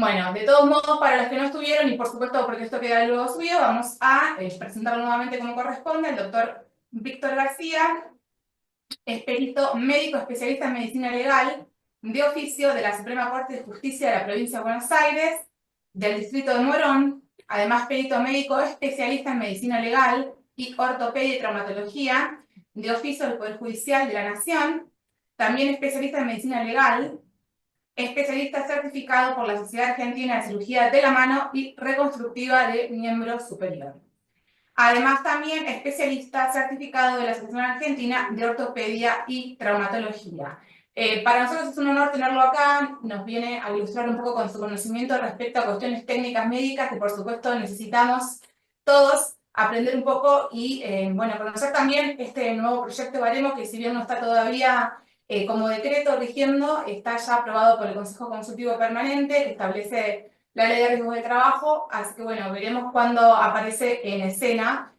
Bueno, de todos modos, para los que no estuvieron, y por supuesto porque esto queda luego subido, vamos a presentarlo nuevamente como corresponde. El doctor Víctor García es perito médico especialista en medicina legal de oficio de la Suprema Corte de Justicia de la Provincia de Buenos Aires, del Distrito de Morón, además perito médico especialista en medicina legal y ortopedia y traumatología de oficio del Poder Judicial de la Nación, también especialista en medicina legal, especialista certificado por la Sociedad Argentina de Cirugía de la Mano y Reconstructiva de Miembro Superior. Además, también especialista certificado de la Asociación Argentina de Ortopedia y Traumatología. Para nosotros es un honor tenerlo acá, nos viene a ilustrar un poco con su conocimiento respecto a cuestiones técnicas médicas que por supuesto necesitamos todos aprender un poco y bueno, conocer también este nuevo proyecto Baremo que si bien no está todavía como decreto rigiendo, está ya aprobado por el Consejo Consultivo Permanente que establece la ley de riesgos de trabajo, así que bueno, veremos cuándo aparece en escena.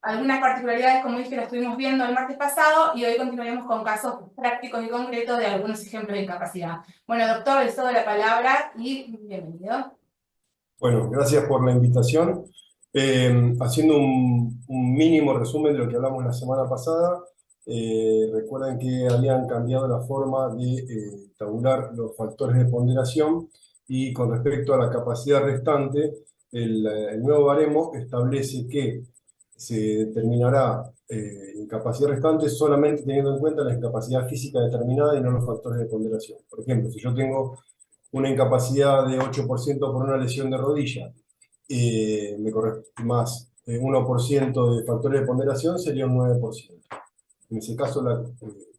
Algunas particularidades, como dije, las estuvimos viendo el martes pasado y hoy continuaremos con casos prácticos y concretos de algunos ejemplos de incapacidad. Bueno, doctor, les doy la palabra y bienvenido. Bueno, gracias por la invitación. Haciendo un mínimo resumen de lo que hablamos la semana pasada, recuerden que habían cambiado la forma de tabular los factores de ponderación y con respecto a la capacidad restante, el nuevo baremo establece que se determinará incapacidad restante solamente teniendo en cuenta la incapacidad física determinada y no los factores de ponderación. Por ejemplo, si yo tengo una incapacidad de 8% por una lesión de rodilla, me corresponde más 1% de factores de ponderación sería un 9%. En ese caso,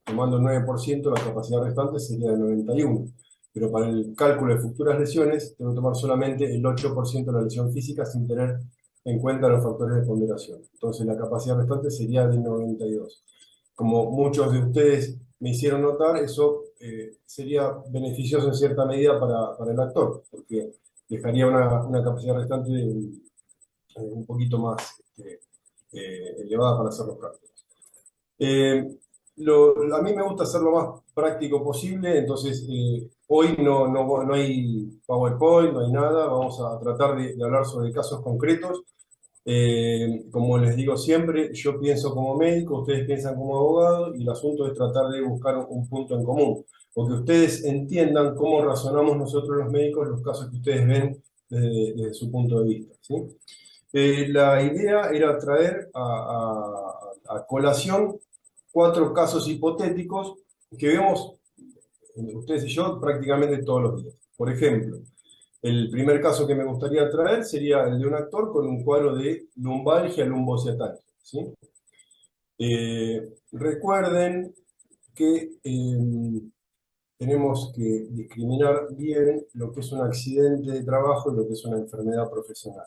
tomando el 9%, la capacidad restante sería de 91. Pero para el cálculo de futuras lesiones, tengo que tomar solamente el 8% de la lesión física sin tener en cuenta los factores de ponderación. Entonces, la capacidad restante sería de 92. Como muchos de ustedes me hicieron notar, eso sería beneficioso en cierta medida para el actor, porque dejaría una capacidad restante un poquito más elevada para hacer los cálculos. A mí me gusta hacer lo más práctico posible, entonces hoy no hay PowerPoint, no hay nada, vamos a tratar de hablar sobre casos concretos. Como les digo siempre, yo pienso como médico, ustedes piensan como abogado y el asunto es tratar de buscar un punto en común, o que ustedes entiendan cómo razonamos nosotros los médicos los casos que ustedes ven desde su punto de vista, ¿sí? La idea era traer a colación 4 casos hipotéticos que vemos ustedes y yo prácticamente todos los días. Por ejemplo, el primer caso que me gustaría traer sería el de un actor con un cuadro de lumbalgia lumbociatal, ¿sí? Recuerden que tenemos que discriminar bien lo que es un accidente de trabajo y lo que es una enfermedad profesional.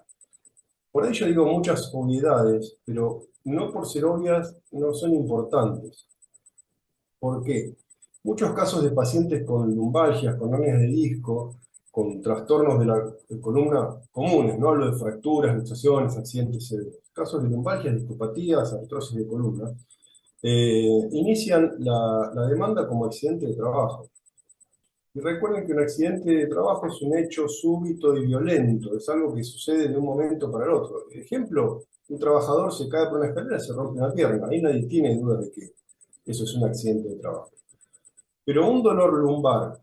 Por ahí yo digo muchas obviedades, pero no por ser obvias no son importantes. ¿Por qué? Muchos casos de pacientes con lumbalgias, con hernias de disco, con trastornos de la columna comunes, no hablo de fracturas, luxaciones, accidentes severos. Casos de lumbalgias, discopatías, artrosis de columna, inician la demanda como accidente de trabajo. Y recuerden que un accidente de trabajo es un hecho súbito y violento, es algo que sucede de un momento para el otro. Ejemplo, un trabajador se cae por una escalera y se rompe una pierna. Ahí nadie tiene duda de que eso es un accidente de trabajo. Pero un dolor lumbar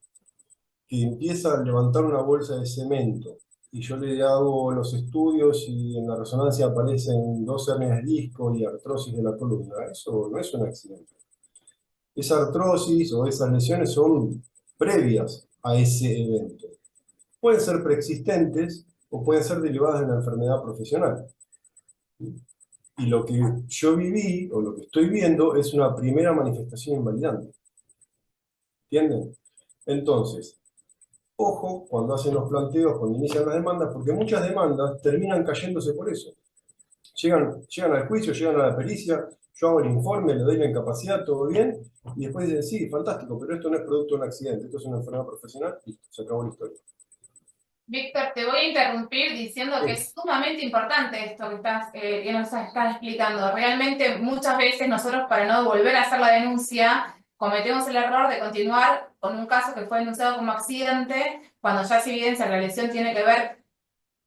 que empieza a levantar una bolsa de cemento y yo le hago los estudios y en la resonancia aparecen 2 hernias de disco y artrosis de la columna, eso no es un accidente. Esa artrosis o esas lesiones son previas a ese evento. Pueden ser preexistentes o pueden ser derivadas de una enfermedad profesional. Y lo que yo viví o lo que estoy viendo es una primera manifestación invalidante. ¿Entienden? Entonces, ojo cuando hacen los planteos, cuando inician las demandas, porque muchas demandas terminan cayéndose por eso. Llegan al juicio, llegan a la pericia, yo hago el informe, le doy la incapacidad, todo bien, y después dicen, sí, fantástico, pero esto no es producto de un accidente, esto es una enfermedad profesional, y se acabó la historia. Víctor, te voy a interrumpir diciendo que Sí, es sumamente importante esto que nos estás explicando. Realmente muchas veces nosotros para no volver a hacer la denuncia cometemos el error de continuar con un caso que fue denunciado como accidente, cuando ya se evidencia que la lesión tiene que ver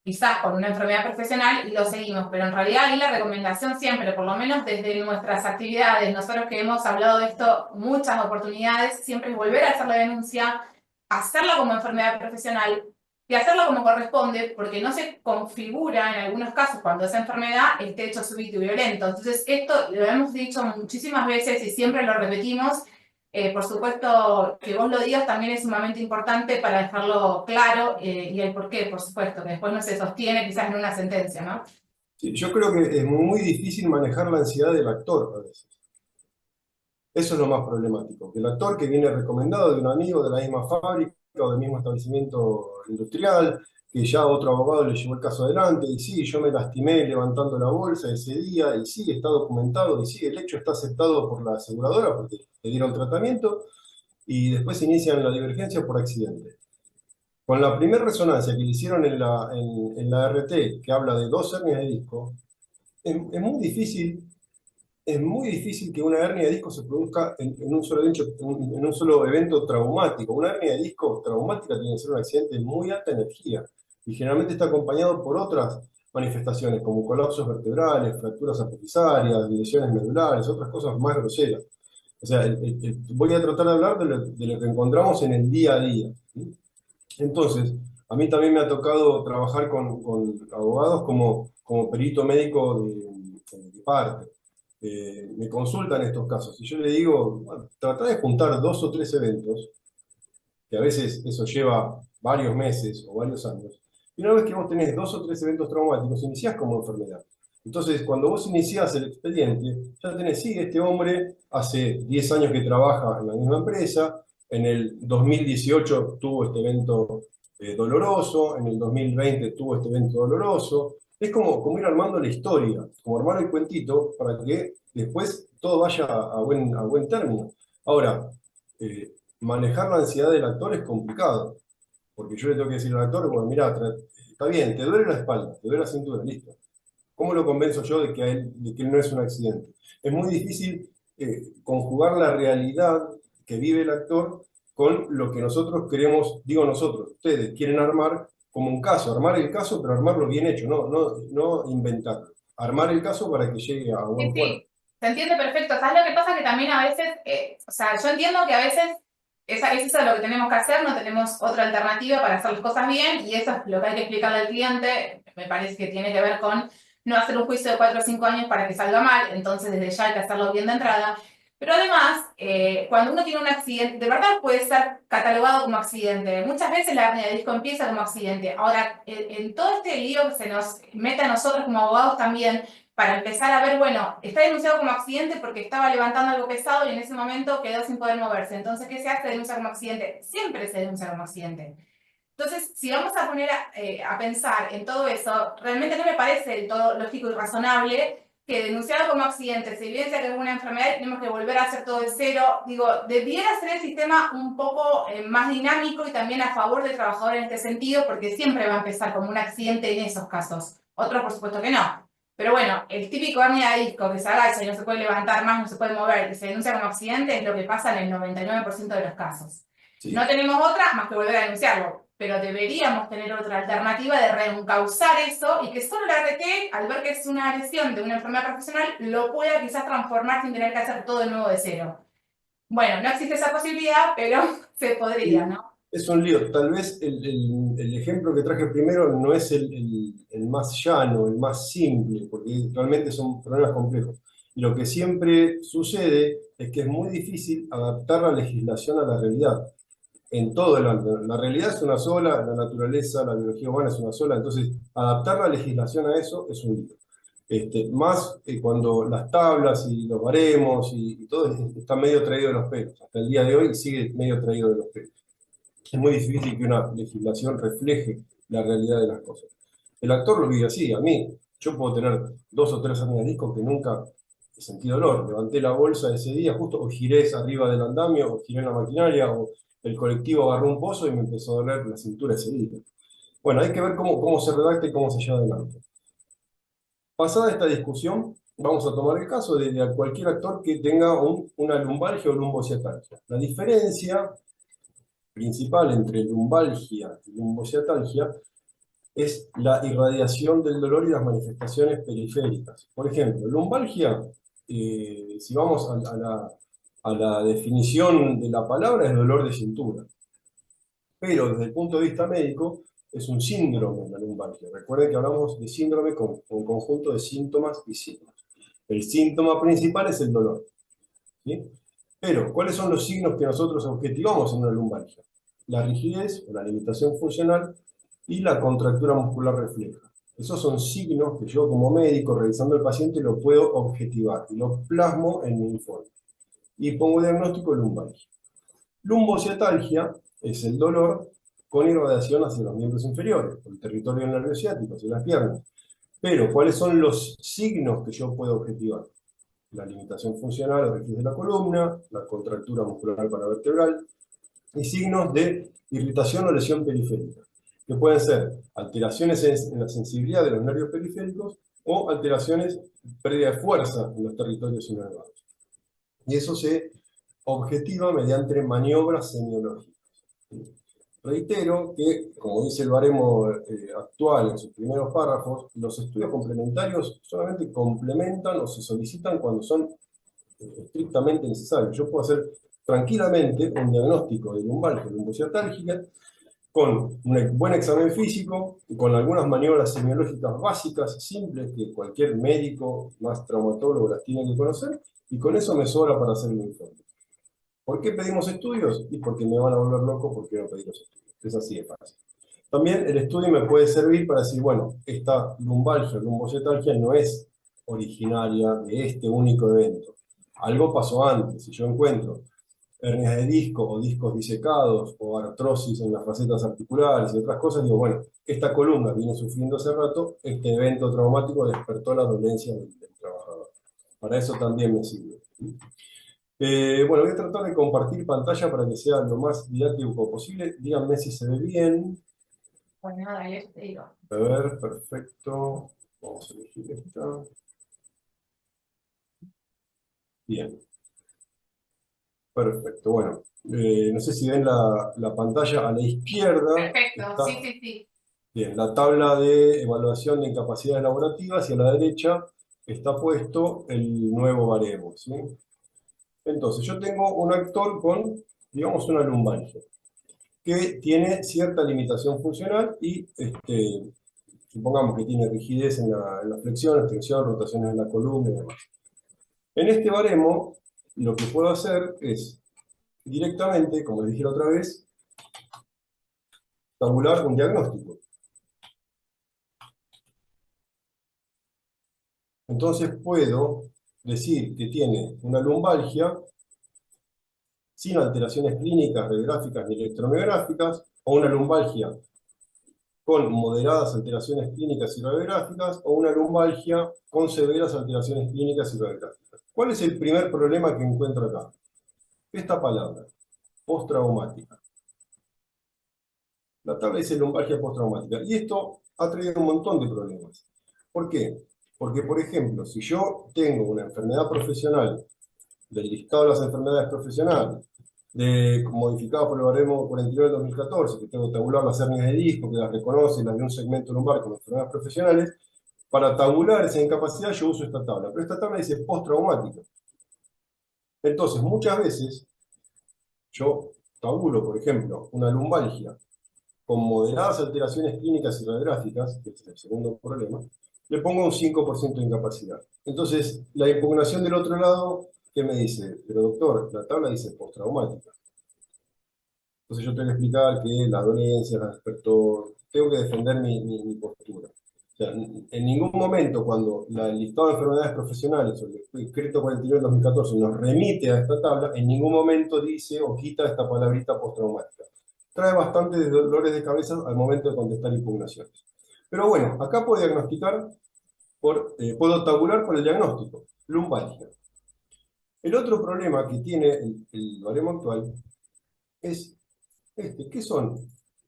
quizás con una enfermedad profesional y lo seguimos, pero en realidad ahí la recomendación siempre, por lo menos desde nuestras actividades, nosotros que hemos hablado de esto muchas oportunidades, siempre es volver a hacer la denuncia, hacerla como enfermedad profesional y hacerlo como corresponde, porque no se configura en algunos casos cuando esa enfermedad esté hecho súbito y violento. Entonces esto lo hemos dicho muchísimas veces y siempre lo repetimos. Por supuesto, que vos lo digas también es sumamente importante para dejarlo claro y el por qué, por supuesto, que después no se sostiene quizás en una sentencia, ¿no? Sí, yo creo que es muy difícil manejar la ansiedad del actor a veces. Eso es lo más problemático, que el actor que viene recomendado de un amigo de la misma fábrica o del mismo establecimiento industrial, que ya otro abogado le llevó el caso adelante, y sí, yo me lastimé levantando la bolsa ese día, y sí, está documentado, y sí, el hecho está aceptado por la aseguradora porque le dieron tratamiento, y después inician la divergencia por accidente. Con la primera resonancia que le hicieron en la RT, que habla de 2 hernias de disco, es muy difícil. Es muy difícil que una hernia de disco se produzca en un solo evento traumático. Una hernia de disco traumática tiene que ser un accidente de muy alta energía y generalmente está acompañado por otras manifestaciones como colapsos vertebrales, fracturas apofisarias, lesiones medulares, otras cosas más groseras. O sea, voy a tratar de hablar de lo que encontramos en el día a día, ¿sí? Entonces, a mí también me ha tocado trabajar con abogados como perito médico de parte. Me consultan estos casos y yo le digo, bueno, trata de juntar 2 o 3 eventos, que a veces eso lleva varios meses o varios años, y una vez que vos tenés 2 o 3 eventos traumáticos, iniciás como enfermedad. Entonces, cuando vos iniciás el expediente, ya tenés, sí, este hombre hace 10 años que trabaja en la misma empresa, en el 2018 tuvo este evento doloroso, en el 2020 tuvo este evento doloroso. Es como ir armando la historia, como armar el cuentito para que después todo vaya a buen término. Ahora, manejar la ansiedad del actor es complicado, porque yo le tengo que decir al actor, bueno, mira, está bien, te duele la espalda, te duele la cintura, listo. ¿Cómo lo convenzo yo de que él no es un accidente? Es muy difícil conjugar la realidad que vive el actor con lo que nosotros queremos, digo nosotros, ustedes quieren armar como un caso, armar el caso, pero armarlo bien hecho, no inventarlo. Armar el caso para que llegue a Sí, buen puerto. sí, se entiende perfecto. ¿Sabes lo que pasa? Que también a veces, o sea, yo entiendo que a veces es eso lo que tenemos que hacer, no tenemos otra alternativa para hacer las cosas bien y eso es lo que hay que explicarle al cliente. Me parece que tiene que ver con no hacer un juicio de 4 o 5 años para que salga mal, entonces desde ya hay que hacerlo bien de entrada. Pero además, cuando uno tiene un accidente, de verdad puede ser catalogado como accidente. Muchas veces la hernia de disco empieza como accidente. Ahora, en todo este lío que se nos mete a nosotros como abogados también, para empezar a ver, bueno, está denunciado como accidente porque estaba levantando algo pesado y en ese momento quedó sin poder moverse. Entonces, ¿qué se hace? Denuncia como accidente. Siempre se denuncia como accidente. Entonces, si vamos a poner a pensar en todo eso, realmente no me parece del todo lógico y razonable que denunciado como accidente se evidencia que es una enfermedad y tenemos que volver a hacer todo de cero. Digo, debiera ser el sistema un poco más dinámico y también a favor del trabajador en este sentido, porque siempre va a empezar como un accidente en esos casos. Otros, por supuesto que no. Pero bueno, el típico hernia de disco que se agacha y no se puede levantar más, no se puede mover, que se denuncia como accidente, es lo que pasa en el 99% de los casos. No Sí. tenemos otra más que volver a denunciarlo, pero deberíamos tener otra alternativa de reencauzar eso y que solo la RT, al ver que es una lesión de una enfermedad profesional, lo pueda quizás transformar sin tener que hacer todo de nuevo de cero. Bueno, no existe esa posibilidad, pero se podría, Y ¿no? es un lío. Tal vez el ejemplo que traje primero no es el más llano, el más simple, porque realmente son problemas complejos. Y lo que siempre sucede es que es muy difícil adaptar la legislación a la realidad. En todo el ámbito. La realidad es una sola, la naturaleza, la biología humana es una sola, entonces adaptar la legislación a eso es un lío. Más cuando las tablas y los baremos y todo está medio traído de los pelos. Hasta el día de hoy sigue medio traído de los pelos. Es muy difícil que una legislación refleje la realidad de las cosas. El actor lo vive así. A mí, yo puedo tener 2 o 3 hernias de disco que nunca he sentido dolor. Levanté la bolsa ese día justo, o giré arriba del andamio, o giré en la maquinaria, o el colectivo agarró un pozo y me empezó a doler la cintura ese día. Bueno, hay que ver cómo se redacta y cómo se lleva adelante. Pasada esta discusión, vamos a tomar el caso de cualquier actor que tenga una lumbalgia o lumbociatalgia. La diferencia principal entre lumbalgia y lumbociatalgia es la irradiación del dolor y las manifestaciones periféricas. Por ejemplo, lumbalgia, si vamos a la definición de la palabra, es dolor de cintura. Pero desde el punto de vista médico, es un síndrome la lumbalgia. Recuerden que hablamos de síndrome con un conjunto de síntomas y signos. El síntoma principal es el dolor, ¿sí? Pero, ¿cuáles son los signos que nosotros objetivamos en una lumbalgia? La rigidez o la limitación funcional y la contractura muscular refleja. Esos son signos que yo como médico, revisando al paciente, lo puedo objetivar y lo plasmo en mi informe. Y pongo el diagnóstico lumbalgia. Lumbociatalgia es el dolor con irradiación hacia los miembros inferiores, el territorio nervio ciático, hacia las piernas. Pero, ¿cuáles son los signos que yo puedo objetivar? La limitación funcional o rigidez de la columna, la contractura muscular paravertebral, y signos de irritación o lesión periférica, que pueden ser alteraciones en la sensibilidad de los nervios periféricos o alteraciones, pérdida de fuerza en los territorios inervados. Y eso se objetiva mediante maniobras semiológicas. Reitero que, como dice el baremo actual en sus primeros párrafos, los estudios complementarios solamente complementan o se solicitan cuando son estrictamente necesarios. Yo puedo hacer tranquilamente un diagnóstico de lumbalgia, lumbociatálgica, con un buen examen físico, con algunas maniobras semiológicas básicas, simples, que cualquier médico, más traumatólogo las tiene que conocer, y con eso me sobra para hacer un informe. ¿Por qué pedimos estudios? Y porque me van a volver loco porque no pedí los estudios. Es así de fácil. También el estudio me puede servir para decir, bueno, esta lumbalgia, lumbociatalgia no es originaria de este único evento. Algo pasó antes. Si yo encuentro hernias de disco o discos disecados o artrosis en las facetas articulares y otras cosas, digo, bueno, esta columna viene sufriendo hace rato, este evento traumático despertó la dolencia del trabajador. Para eso también me sirve. Bueno, voy a tratar de compartir pantalla para que sea lo más didáctico posible. Díganme si se ve bien. Pues nada, yo te digo. A ver, perfecto. Vamos a elegir esta. Bien, perfecto. Bueno, no sé si ven la pantalla a la izquierda. Perfecto, Está, sí, sí, sí. bien, la tabla de evaluación de incapacidades laborativas y a la derecha está puesto el nuevo baremo, ¿sí? Entonces, yo tengo un actor con, digamos, una lumbalgia, que tiene cierta limitación funcional y supongamos que tiene rigidez en la flexión, extensión, rotaciones en la columna y demás. En este baremo, lo que puedo hacer es directamente, como les dije la otra vez, tabular un diagnóstico. Entonces puedo decir que tiene una lumbalgia sin alteraciones clínicas, radiográficas ni electromiográficas, o una lumbalgia con moderadas alteraciones clínicas y radiográficas, o una lumbalgia con severas alteraciones clínicas y radiográficas. ¿Cuál es el primer problema que encuentro acá? Esta palabra, postraumática. La tabla dice lumbalgia postraumática. Y esto ha traído un montón de problemas. ¿Por qué? Porque, por ejemplo, si yo tengo una enfermedad profesional del listado de las enfermedades profesionales, modificado por el baremo 49 del 2014, que tengo que tabular las hernias de disco, que las reconoce, las de un segmento lumbar como enfermedades profesionales, para tabular esa incapacidad yo uso esta tabla. Pero esta tabla dice postraumática. Entonces, muchas veces, yo tabulo, por ejemplo, una lumbalgia con moderadas alteraciones clínicas y radiográficas, que este es el segundo problema, le pongo un 5% de incapacidad. Entonces, la impugnación del otro lado, ¿qué me dice? Pero doctor, la tabla dice postraumática. Entonces yo tengo que explicar que la dolencia la despertó, tengo que defender mi postura. O sea, en ningún momento cuando el listado de enfermedades profesionales o el decreto 49 del 2014 nos remite a esta tabla, en ningún momento dice o quita esta palabrita postraumática. Trae bastantes dolores de cabeza al momento de contestar impugnaciones. Pero bueno, acá puedo diagnosticar, puedo tabular por el diagnóstico, lumbalgia. El otro problema que tiene el baremo actual es ¿qué son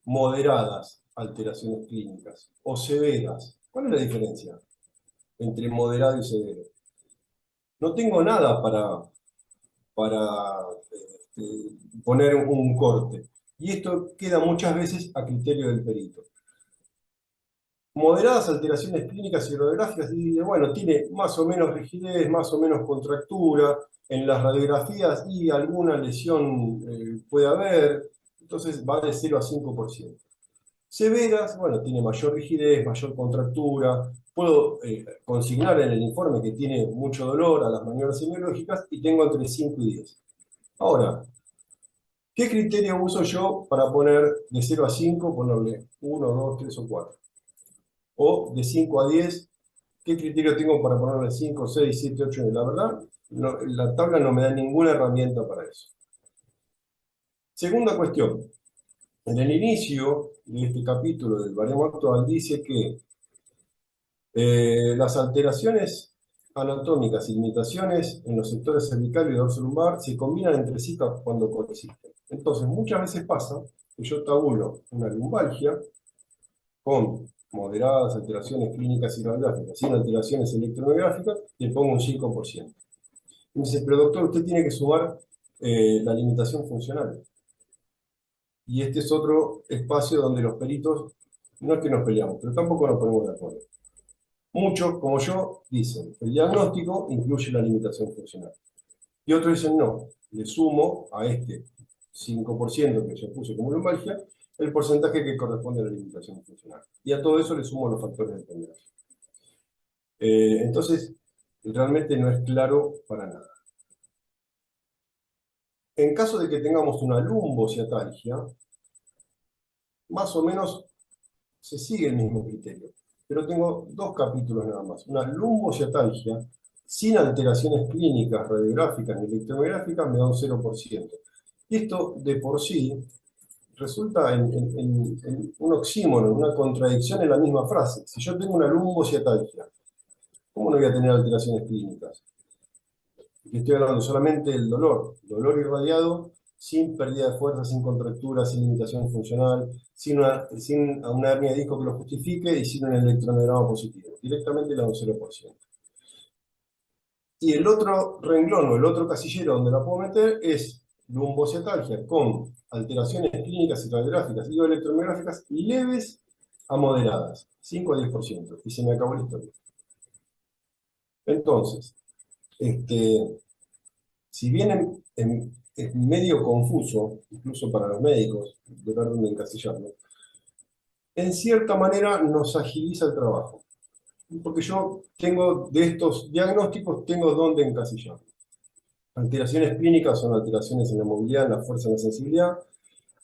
moderadas alteraciones clínicas o severas? ¿Cuál es la diferencia entre moderado y severo? No tengo nada para poner un corte. Y esto queda muchas veces a criterio del perito. Moderadas alteraciones clínicas y radiográficas, y bueno, tiene más o menos rigidez, más o menos contractura, en las radiografías y alguna lesión puede haber, entonces va de 0 a 5%. Severas, bueno, tiene mayor rigidez, mayor contractura, puedo consignar en el informe que tiene mucho dolor a las maniobras semiológicas y tengo entre 5 y 10. Ahora, ¿qué criterio uso yo para poner de 0 a 5, ponerle 1, 2, 3 o 4? O de 5 a 10, ¿qué criterio tengo para ponerle 5, 6, 7, 8? La verdad, la tabla no me da ninguna herramienta para eso. Segunda cuestión. En el inicio de este capítulo del baremo actual dice que las alteraciones anatómicas y limitaciones en los sectores cervical y dorso-lumbar se combinan entre sí cuando coexisten. Entonces, muchas veces pasa que yo tabulo una lumbalgia con moderadas alteraciones clínicas y radiográficas, sin alteraciones electromiográficas, le pongo un 5%. Y me dice, pero doctor, usted tiene que sumar la limitación funcional. Y este es otro espacio donde los peritos, no es que nos peleamos, pero tampoco nos ponemos de acuerdo. Muchos, como yo, dicen, el diagnóstico incluye la limitación funcional. Y otros dicen, no, le sumo a este 5% que yo puse como lumbalgia, el porcentaje que corresponde a la limitación funcional. Y a todo eso le sumo los factores de ponderación. Entonces, realmente no es claro para nada. En caso de que tengamos una lumbociatalgia, más o menos se sigue el mismo criterio. Pero tengo dos capítulos nada más. Una lumbociatalgia sin alteraciones clínicas, radiográficas ni electromiográficas me da un 0%. Y esto de por sí resulta en un oxímoron, una contradicción en la misma frase. Si yo tengo una lumbociatalgia, ¿cómo no voy a tener alteraciones clínicas? Y estoy hablando solamente del dolor irradiado, sin pérdida de fuerza, sin contractura, sin limitación funcional, sin una hernia de disco que lo justifique y sin un electromiograma positivo. Directamente le da un 0%. Y el otro renglón o el otro casillero donde la puedo meter es lumbociatalgia con alteraciones clínicas y radiográficas y electromiográficas leves a moderadas, 5 a 10%. Y se me acabó la historia. Entonces, si bien es medio confuso, incluso para los médicos, de ver dónde encasillarlo, en cierta manera nos agiliza el trabajo. Porque yo tengo de estos diagnósticos, tengo dónde encasillarlo. Alteraciones clínicas son alteraciones en la movilidad, en la fuerza, en la sensibilidad.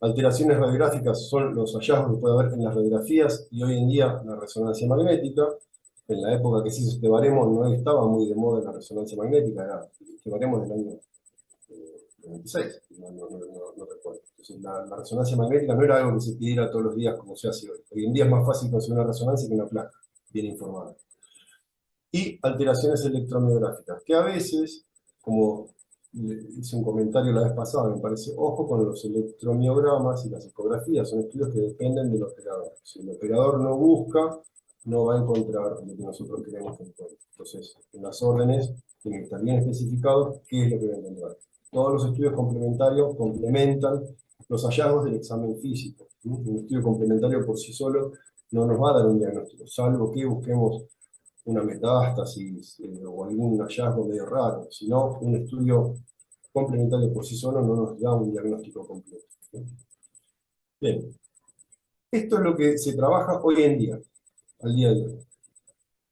Alteraciones radiográficas son los hallazgos que puede haber en las radiografías y hoy en día la resonancia magnética. En la época que se hizo este baremo no estaba muy de moda la resonancia magnética, era este baremo del año 96, no recuerdo. Entonces, la resonancia magnética no era algo que se pidiera todos los días como se hace hoy. Hoy en día es más fácil conseguir una resonancia que una placa bien informada. Y alteraciones electromiográficas, que a veces, como hice un comentario la vez pasada, me parece, ojo con los electromiogramas y las ecografías, son estudios que dependen del operador. Si el operador no busca, no va a encontrar lo que nosotros queremos que encuentre. Entonces, en las órdenes tiene que estar bien especificado qué es lo que va a encontrar. Todos los estudios complementarios complementan los hallazgos del examen físico. Un estudio complementario por sí solo no nos va a dar un diagnóstico, salvo que busquemos una metástasis o algún hallazgo medio raro, sino un estudio complementario por sí solo no nos da un diagnóstico completo. Bien, esto es lo que se trabaja hoy en día, al día de hoy.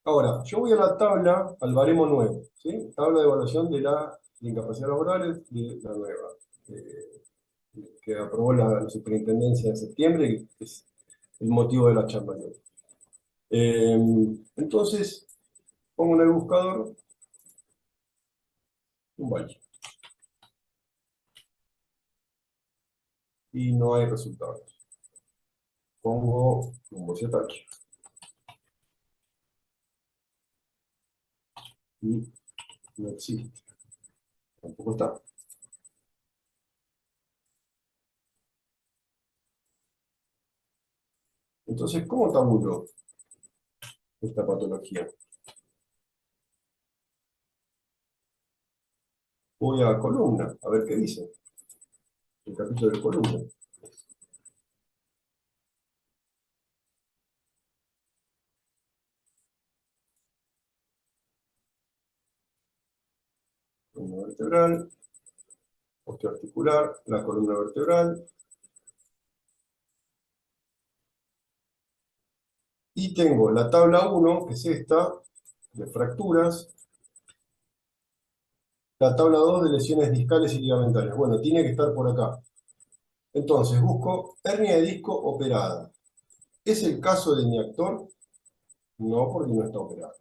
Ahora, yo voy a la tabla, al baremo nuevo, ¿sí? Tabla de evaluación de la incapacidad laboral de la nueva, que aprobó la superintendencia en septiembre, que es el motivo de la charla de hoy. Entonces, pongo en el buscador un valle y no hay resultados. Pongo lumbociatalgia y no existe, tampoco está. Entonces, ¿cómo tabulo esta patología? Voy a columna, a ver qué dice. El capítulo de columna. Columna vertebral, osteoarticular, la columna vertebral. Y tengo la tabla 1, que es esta, de fracturas. La tabla 2 de lesiones discales y ligamentarias. Bueno, tiene que estar por acá. Entonces, busco hernia de disco operada. ¿Es el caso de mi actor? No, porque no está operado.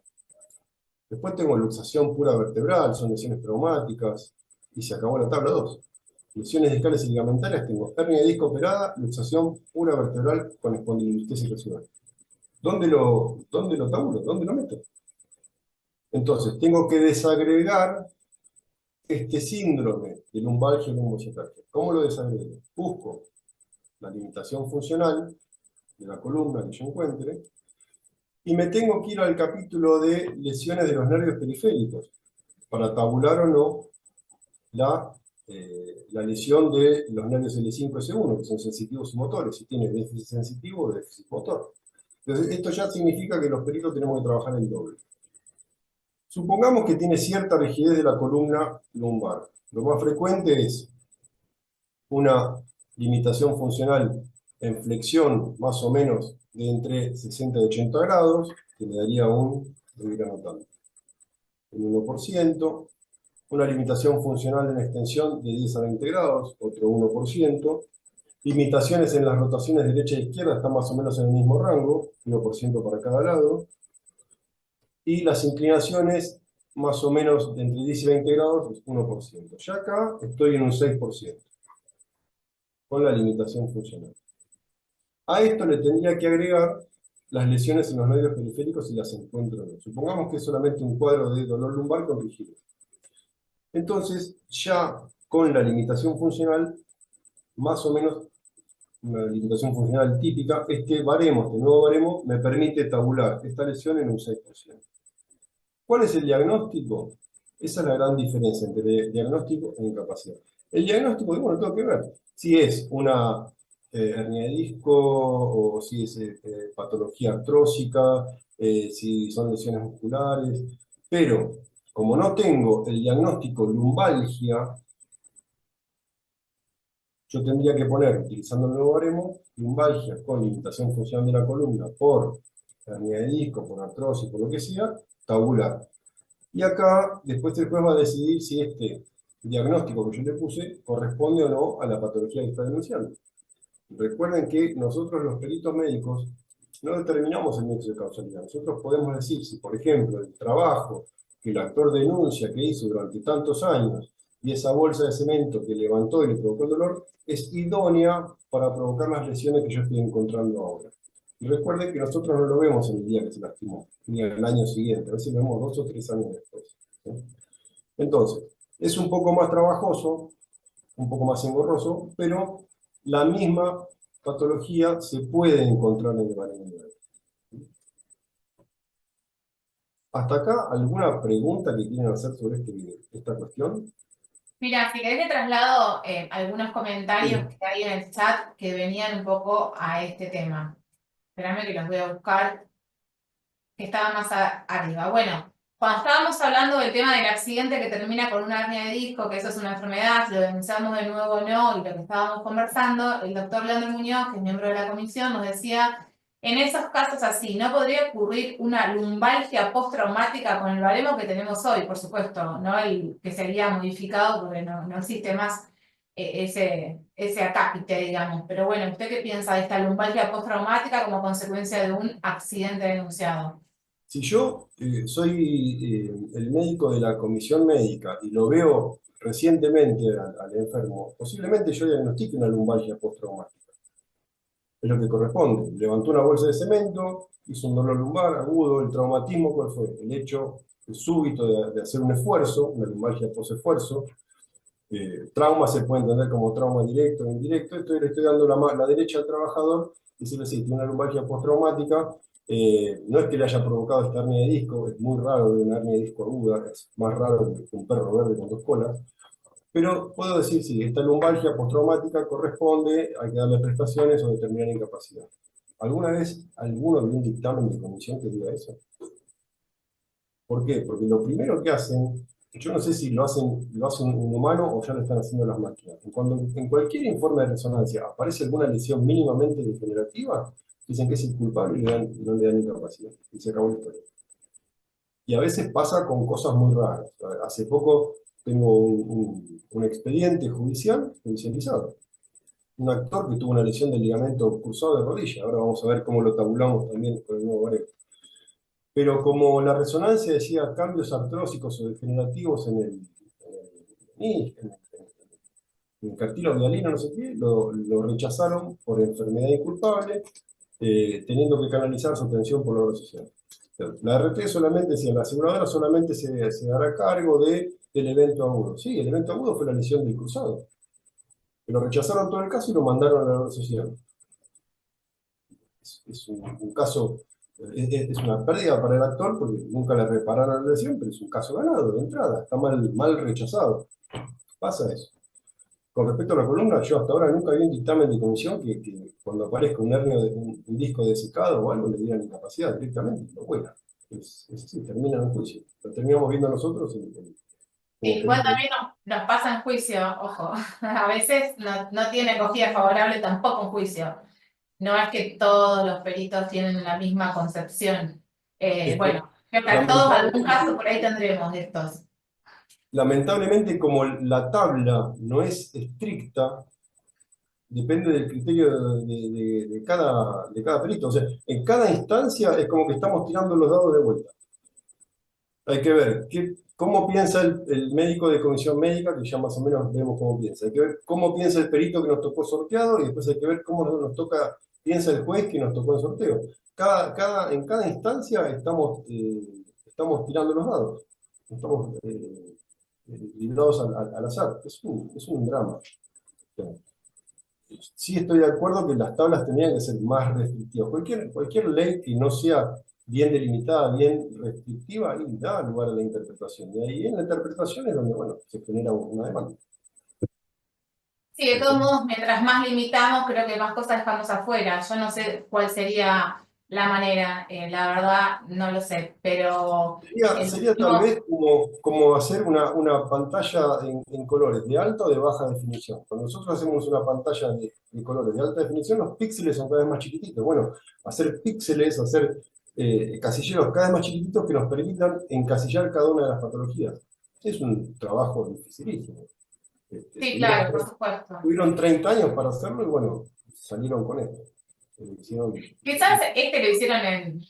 Después tengo luxación pura vertebral, son lesiones traumáticas, y se acabó la tabla 2. Lesiones discales y ligamentarias, tengo hernia de disco operada, luxación pura vertebral con espondilitis residual. ¿Dónde lo tabulo? ¿Dónde lo meto? Entonces, tengo que desagregar este síndrome de lumbalgia lumbocetácea. ¿Cómo lo desagrego? Busco la limitación funcional de la columna que yo encuentre, y me tengo que ir al capítulo de lesiones de los nervios periféricos para tabular o no la lesión de los nervios L5 y S1, que son sensitivos y motores, si tiene déficit sensitivo o déficit motor. Entonces, esto ya significa que los peritos tenemos que trabajar en doble. Supongamos que tiene cierta rigidez de la columna lumbar. Lo más frecuente es una limitación funcional en flexión más o menos de entre 60 y 80 grados, que me daría voy a ir anotando, el 1%, una limitación funcional en extensión de 10 a 20 grados, otro 1%, limitaciones en las rotaciones derecha e izquierda están más o menos en el mismo rango, 1% para cada lado, y las inclinaciones más o menos de entre 10 y 20 grados, 1%. Ya acá estoy en un 6%, con la limitación funcional. A esto le tendría que agregar las lesiones en los nervios periféricos y las encuentro yo. Supongamos que es solamente un cuadro de dolor lumbar con rigidez. Entonces, ya con la limitación funcional, más o menos, una limitación funcional típica, este baremo, este nuevo baremo, me permite tabular esta lesión en un 6%. ¿Cuál es el diagnóstico? Esa es la gran diferencia entre diagnóstico e incapacidad. El diagnóstico, bueno, tengo que ver si es una hernia de disco o si es patología artrósica, si son lesiones musculares, pero como no tengo el diagnóstico lumbalgia, yo tendría que poner, utilizando el nuevo baremo, lumbalgia con limitación funcional de la columna por hernia de disco, por artrosis, por lo que sea, tabular. Y acá, después el juez va a decidir si este diagnóstico que yo le puse corresponde o no a la patología que está denunciando. Recuerden que nosotros los peritos médicos no determinamos el nexo de causalidad. Nosotros podemos decir si, por ejemplo, el trabajo que el actor denuncia que hizo durante tantos años y esa bolsa de cemento que levantó y le provocó el dolor es idónea para provocar las lesiones que yo estoy encontrando ahora. Y recuerden que nosotros no lo vemos en el día que se lastimó, ni en el año siguiente, a veces lo vemos 2 o 3 años después. ¿Sí? Entonces, es un poco más trabajoso, un poco más engorroso, pero la misma patología se puede encontrar en el baremo. ¿Hasta acá alguna pregunta que quieran hacer sobre esta cuestión? Mira, si querés te traslado algunos comentarios Sí. que hay en el chat que venían un poco a este tema. Espérame que los voy a buscar, que estaban más arriba. Bueno, cuando estábamos hablando del tema del accidente que termina con una hernia de disco, que eso es una enfermedad, si lo denunciamos de nuevo o no, y lo que estábamos conversando, el doctor Leandro Muñoz, que es miembro de la comisión, nos decía, en esos casos así, no podría ocurrir una lumbalgia postraumática con el baremo que tenemos hoy, por supuesto, no el que sería modificado porque no existe más ese acápite, digamos. Pero bueno, ¿usted qué piensa de esta lumbalgia postraumática como consecuencia de un accidente denunciado? Si yo soy el médico de la comisión médica y lo veo recientemente al enfermo, posiblemente yo diagnostique una lumbalgia postraumática. Es lo que corresponde. Levantó una bolsa de cemento, hizo un dolor lumbar agudo, el traumatismo, ¿cuál fue? El hecho súbito de hacer un esfuerzo, una lumbalgia post-esfuerzo. Trauma se puede entender como trauma directo o indirecto. Entonces le estoy dando la derecha al trabajador y si le tiene una lumbalgia postraumática, no es que le haya provocado esta hernia de disco, es muy raro ver una hernia de disco aguda, es más raro que un perro verde con 2 colas. Pero puedo decir, sí, esta lumbalgia postraumática corresponde, hay que darle prestaciones o determinar incapacidad. ¿Alguna vez alguno vio un dictamen de comisión que diga eso? ¿Por qué? Porque lo primero que hacen, yo no sé si lo hacen un humano o ya lo están haciendo las máquinas. Cuando en cualquier informe de resonancia aparece alguna lesión mínimamente degenerativa, dicen que es inculpable y no le dan incapacidad. Y se acabó la historia. Y a veces pasa con cosas muy raras. Hace poco tengo un expediente judicializado. Un actor que tuvo una lesión del ligamento cruzado de rodilla. Ahora vamos a ver cómo lo tabulamos también con el nuevo baremo. Pero como la resonancia decía cambios artrósicos o degenerativos en el cartílago hialino, no sé qué, lo rechazaron por enfermedad inculpable, teniendo que canalizar su atención por la obra social. La RT solamente decía, la aseguradora solamente se dará cargo del evento agudo. Sí, el evento agudo fue la lesión del cruzado. Pero rechazaron todo el caso y lo mandaron a la obra social. Es un caso, es una pérdida para el actor porque nunca le repararon la lesión, pero es un caso ganado de entrada, está mal rechazado. Pasa eso. Con respecto a la columna, yo hasta ahora nunca vi un dictamen de comisión que cuando aparezca un hernio, un disco desecado o algo, le dieran incapacidad directamente, lo vuela. Es así, termina en juicio. Lo terminamos viendo nosotros como Igual peritos. también nos pasa en juicio, ojo, a veces no tiene acogida favorable tampoco en juicio. No es que todos los peritos tienen la misma concepción. Es que, Bueno, creo que a todos algún lamentablemente, caso por ahí tendremos de estos. lamentablemente, como la tabla no es estricta, depende del criterio de cada perito. O sea, en cada instancia es como que estamos tirando los dados de vuelta. Hay que ver cómo piensa el médico de comisión médica, que ya más o menos vemos cómo piensa. Hay que ver cómo piensa el perito que nos tocó sorteado y después hay que ver cómo piensa el juez que nos tocó el sorteo. En cada instancia estamos tirando los dados. Estamos librados al azar. Es un drama. Sí estoy de acuerdo que las tablas tendrían que ser más restrictivas. Cualquier ley que no sea bien delimitada, bien restrictiva, ahí da lugar a la interpretación. Y ahí en la interpretación es donde, bueno, se genera una demanda. Sí, de todos modos, mientras más limitamos, creo que más cosas dejamos afuera. Yo no sé cuál sería la manera, la verdad no lo sé, pero Sería tal no, vez como hacer una pantalla en colores de alta o de baja definición. Cuando nosotros hacemos una pantalla de colores de alta definición, los píxeles son cada vez más chiquititos. Bueno, hacer píxeles, hacer casilleros cada vez más chiquititos que nos permitan encasillar cada una de las patologías. Es un trabajo dificilísimo. sí, claro, por supuesto. Tuvieron 30 años para hacerlo y bueno, salieron con esto. Hicieron Quizás este lo hicieron en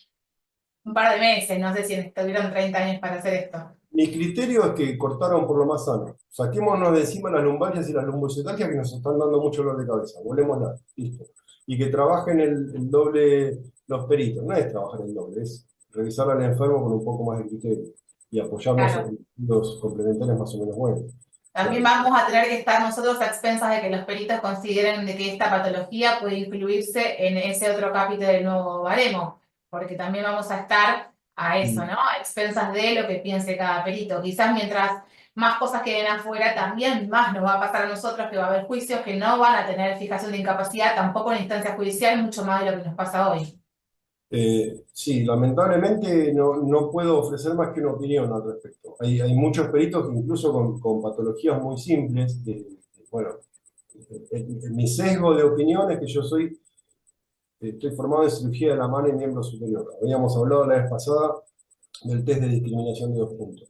un par de meses, no sé si estuvieron 30 años para hacer esto. Mi criterio es que cortaron por lo más sano. Saquémonos de encima las lumbalgias y las lumbocetagias que nos están dando mucho dolor de cabeza. Volémoslas, listo. Y que trabajen el doble los peritos. No es trabajar el doble, es revisar al enfermo con un poco más de criterio y apoyarnos Claro. en los complementarios más o menos buenos. O sea, También vamos a tener que estar nosotros a expensas de que los peritos consideren de que esta patología puede incluirse en ese otro capítulo del nuevo baremo, porque también vamos a estar a eso, ¿no? A expensas de lo que piense cada perito. Quizás mientras más cosas queden afuera, también más nos va a pasar a nosotros que va a haber juicios que no van a tener fijación de incapacidad, tampoco en instancia judicial, mucho más de lo que nos pasa hoy. Sí, lamentablemente no puedo ofrecer más que una opinión al respecto. Hay muchos peritos que incluso con patologías muy simples, bueno, mi sesgo de opinión es que estoy formado en cirugía de la mano y miembro superior. Habíamos hablado la vez pasada del test de discriminación de 2 puntos.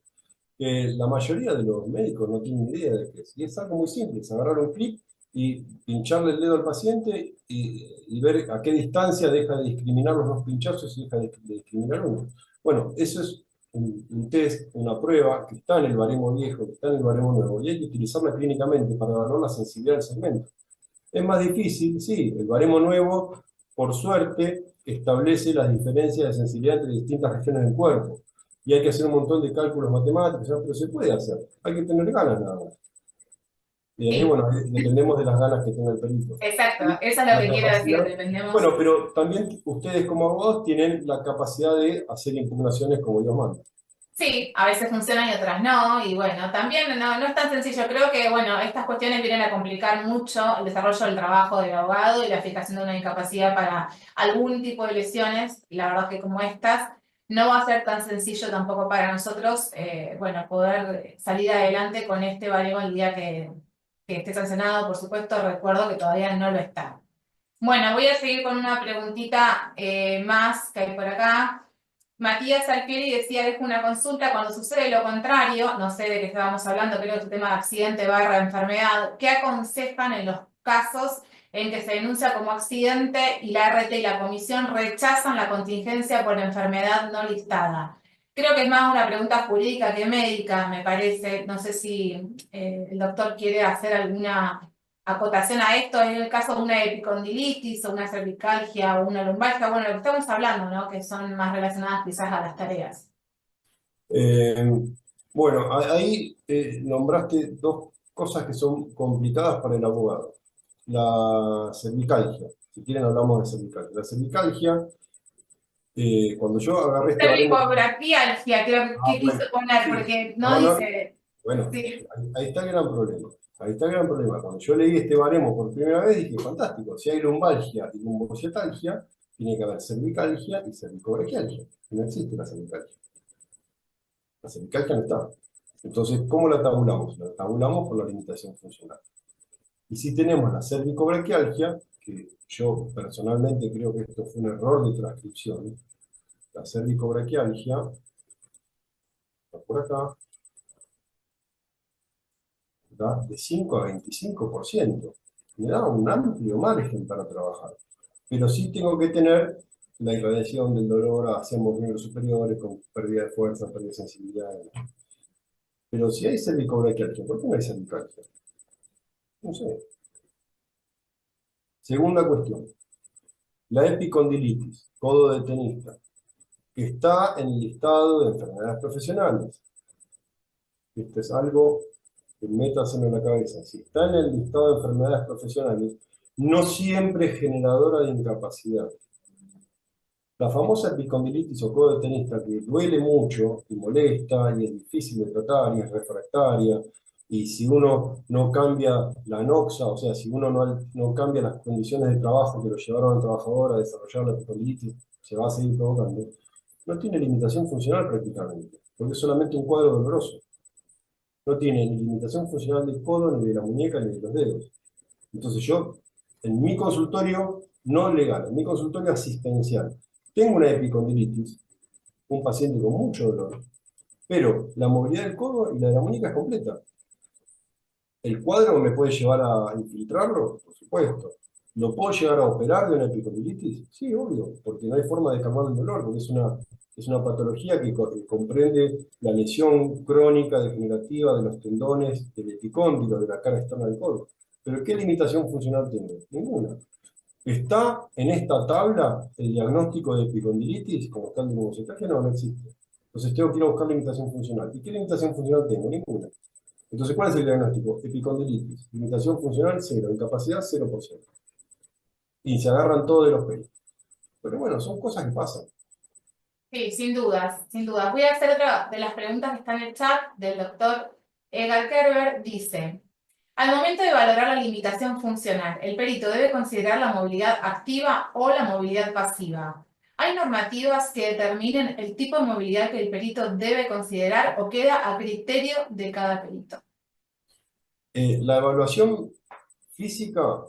La mayoría de los médicos no tienen idea de qué es. Y es algo muy simple, es agarrar un clip y pincharle el dedo al paciente y ver a qué distancia deja de discriminar los 2 pinchazos y deja de discriminar uno. Bueno, eso es un test, una prueba que está en el baremo viejo, que está en el baremo nuevo, y hay que utilizarla clínicamente para evaluar la sensibilidad del segmento. Es más difícil, sí, el baremo nuevo, por suerte, establece las diferencias de sensibilidad entre distintas regiones del cuerpo. Y hay que hacer un montón de cálculos matemáticos, ¿no? Pero se puede hacer. Hay que tener ganas nada más. Y ahí, Sí, bueno, ahí dependemos de las ganas que tenga el perito. exacto, Y eso es lo la que quiero decir, capacidad. dependemos. Bueno, pero también ustedes como abogados tienen la capacidad de hacer impugnaciones como Dios manda. Sí, a veces funcionan y otras no, y bueno, también no es tan sencillo. Creo que, bueno, estas cuestiones vienen a complicar mucho el desarrollo del trabajo del abogado y la fijación de una incapacidad para algún tipo de lesiones. La verdad que como estas, no va a ser tan sencillo tampoco para nosotros, bueno, poder salir adelante con este baremo el día que esté sancionado. Por supuesto, recuerdo que todavía no lo está. Bueno, voy a seguir con una preguntita más que hay por acá. Matías Alfieri decía, dejo una consulta cuando sucede lo contrario, no sé de qué estábamos hablando, creo que es un tema de accidente barra enfermedad. ¿Qué aconsejan en los casos en que se denuncia como accidente y la RT y la comisión rechazan la contingencia por enfermedad no listada? Creo que es más una pregunta jurídica que médica, me parece. No sé si el doctor quiere hacer alguna acotación a esto. En el caso de una epicondilitis o una cervicalgia o una lumbalgia, bueno, lo que estamos hablando, ¿no? Que son más relacionadas quizás a las tareas. Eh, bueno, ahí nombraste dos cosas que son complicadas para el abogado. La cervicalgia, si quieren hablamos de cervicalgia. La cervicalgia, cuando yo agarré este baremo... Cervicografialgia, creo que quiso Bueno, poner, sí, porque no no, no, dice. bueno, Sí. ahí está el gran problema. Ahí está el gran problema. Cuando yo leí este baremo por primera vez, dije, fantástico, si hay lumbalgia y lumbocietalgia, tiene que haber cervicalgia y cervicobraquialgia. No existe la cervicalgia. La cervicalgia no está. Entonces, ¿cómo la tabulamos? La tabulamos por la limitación funcional. Y si tenemos la cervicobraquialgia, que yo personalmente creo que esto fue un error de transcripción, la cervicobraquialgia, está por acá, da de 5 a 25%. Me da un amplio margen para trabajar. Pero sí tengo que tener la irradiación del dolor hacia miembros superiores con pérdida de fuerza, pérdida de sensibilidad. Pero si hay cervicobraquialgia, ¿por qué no hay cervicalgia? No sé. Segunda cuestión, la epicondilitis, codo de tenista, que está en el listado de enfermedades profesionales. Esto es algo que métaselo en la cabeza. Si está en el listado de enfermedades profesionales, no siempre es generadora de incapacidad. La famosa epicondilitis o codo de tenista que duele mucho y molesta y es difícil de tratar y es refractaria, y si uno no cambia la noxa, o sea, si uno no cambia las condiciones de trabajo que lo llevaron al trabajador a desarrollar la epicondilitis, se va a seguir provocando, no tiene limitación funcional prácticamente, porque es solamente un cuadro doloroso. No tiene ni limitación funcional del codo, ni de la muñeca, ni de los dedos. Entonces yo, en mi consultorio no legal, en mi consultorio asistencial, tengo una epicondilitis, un paciente con mucho dolor, pero la movilidad del codo y la de la muñeca es completa. ¿El cuadro me puede llevar a infiltrarlo? Por supuesto. ¿Lo puedo llegar a operar de una epicondilitis? Sí, obvio, porque no hay forma de calmar el dolor, porque es una patología que comprende la lesión crónica degenerativa de los tendones del epicóndilo, de la cara externa del codo. ¿Pero qué limitación funcional tiene? Ninguna. ¿Está en esta tabla el diagnóstico de epicondilitis como tal de neumocetagia? No, no existe. Entonces tengo que ir a buscar limitación funcional. ¿Y qué limitación funcional tengo? Ninguna. Entonces, ¿cuál es el diagnóstico? Epicondilitis. Limitación funcional, cero. Incapacidad, 0%. Y se agarran todos de los pelos. Pero bueno, son cosas que pasan. Sí, sin dudas, sin dudas. Voy a hacer otra de las preguntas que está en el chat del doctor Edgar Kerber. Dice, al momento de valorar la limitación funcional, el perito debe considerar la movilidad activa o la movilidad pasiva. ¿Hay normativas que determinen el tipo de movilidad que el perito debe considerar o queda a criterio de cada perito? La evaluación física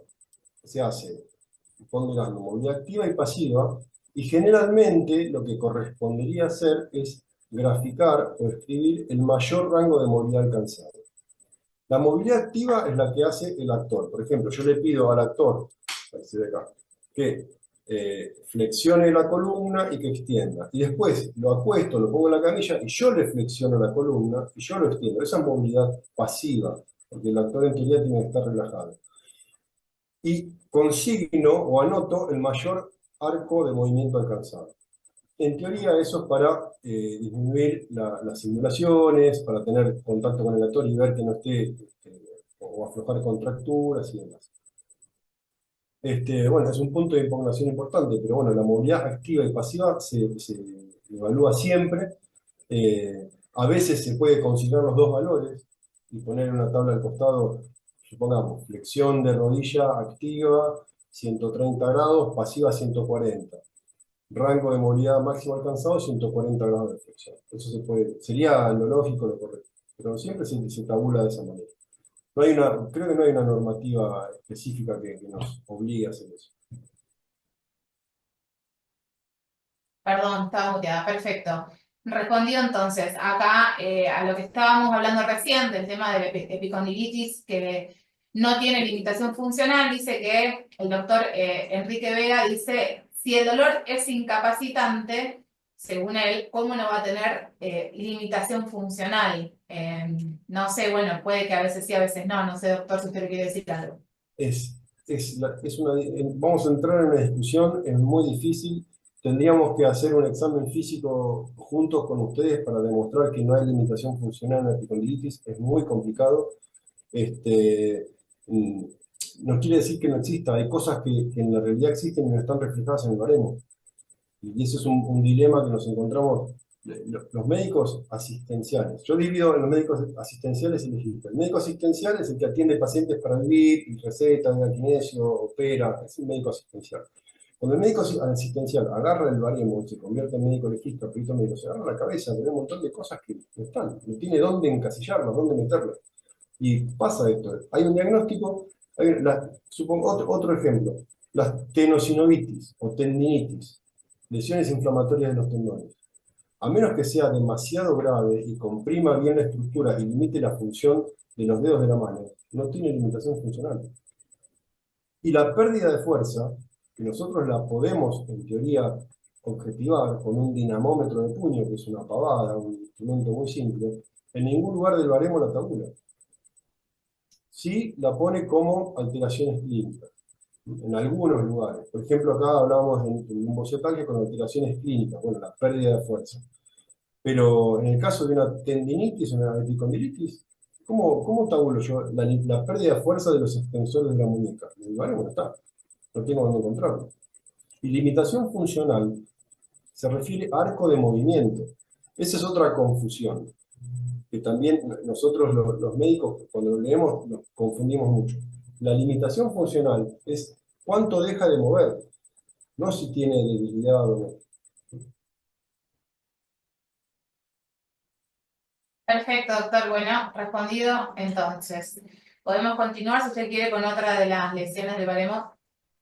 se hace ponderando movilidad activa y pasiva, y generalmente lo que correspondería hacer es graficar o escribir el mayor rango de movilidad alcanzado. La movilidad activa es la que hace el actor. Por ejemplo, yo le pido al actor, acá, que flexione la columna y que extienda. Y después lo acuesto, lo pongo en la camilla y yo le flexiono la columna y yo lo extiendo. Esa es movilidad pasiva, porque el actor en teoría tiene que estar relajado. Y consigno o anoto el mayor arco de movimiento alcanzado. En teoría eso es para disminuir las simulaciones, para tener contacto con el actor y ver que no esté, o aflojar contracturas y demás. Bueno, es un punto de impugnación importante, pero bueno, la movilidad activa y pasiva se evalúa siempre. A veces se puede considerar los dos valores y poner una tabla al costado, supongamos, flexión de rodilla activa, 130 grados, pasiva 140. Rango de movilidad máximo alcanzado, 140 grados de flexión. Eso sería lo lógico, lo correcto. Pero siempre se tabula de esa manera. Creo que no hay una normativa específica que nos obligue a hacer eso. Perdón, estaba muteada, perfecto. Respondido entonces acá a lo que estábamos hablando recién del tema de la epicondilitis que no tiene limitación funcional, dice que el doctor Enrique Vega dice, si el dolor es incapacitante, según él, ¿cómo no va a tener limitación funcional? No sé, bueno, puede que a veces sí, a veces no, no sé, doctor, si usted le quiere decir algo. Vamos a entrar en una discusión, es muy difícil. Tendríamos que hacer un examen físico juntos con ustedes para demostrar que no hay limitación funcional en la epicondilitis. Es muy complicado. Este, mm, no quiere decir que no exista. Hay cosas que en la realidad existen y no están reflejadas en el baremo. Y ese es un dilema que nos encontramos los médicos asistenciales. Yo divido en los médicos asistenciales y legistas. El médico asistencial es el que atiende pacientes para vivir, y receta, da kinesio, opera, es el médico asistencial. Cuando el médico asistencial agarra el baremo y se convierte en médico legista, perito médico, se agarra la cabeza, tiene un montón de cosas que no están, no tiene dónde encasillarlas, dónde meterlas. Y pasa esto, hay un diagnóstico, supongo otro ejemplo, la tenosinovitis o tendinitis, lesiones inflamatorias de los tendones. A menos que sea demasiado grave y comprima bien la estructura y limite la función de los dedos de la mano, no tiene limitación funcional. Y la pérdida de fuerza, que nosotros la podemos, en teoría, objetivar con un dinamómetro de puño, que es una pavada, un instrumento muy simple, en ningún lugar del baremo la tabula. Sí la pone como alteraciones clínicas, en algunos lugares. Por ejemplo, acá hablábamos de lumbocetalgia con alteraciones clínicas, bueno, la pérdida de fuerza. Pero en el caso de una tendinitis, una epicondilitis, ¿cómo tabulo yo la pérdida de fuerza de los extensores de la muñeca? En el baremo no está, no tengo dónde encontrarlo. Y limitación funcional se refiere a arco de movimiento. Esa es otra confusión, que también nosotros los médicos, cuando lo leemos, nos confundimos mucho. La limitación funcional es cuánto deja de mover, no si tiene debilidad o no. Perfecto, doctor. Bueno, respondido entonces. Podemos continuar si usted quiere con otra de las lesiones de baremo.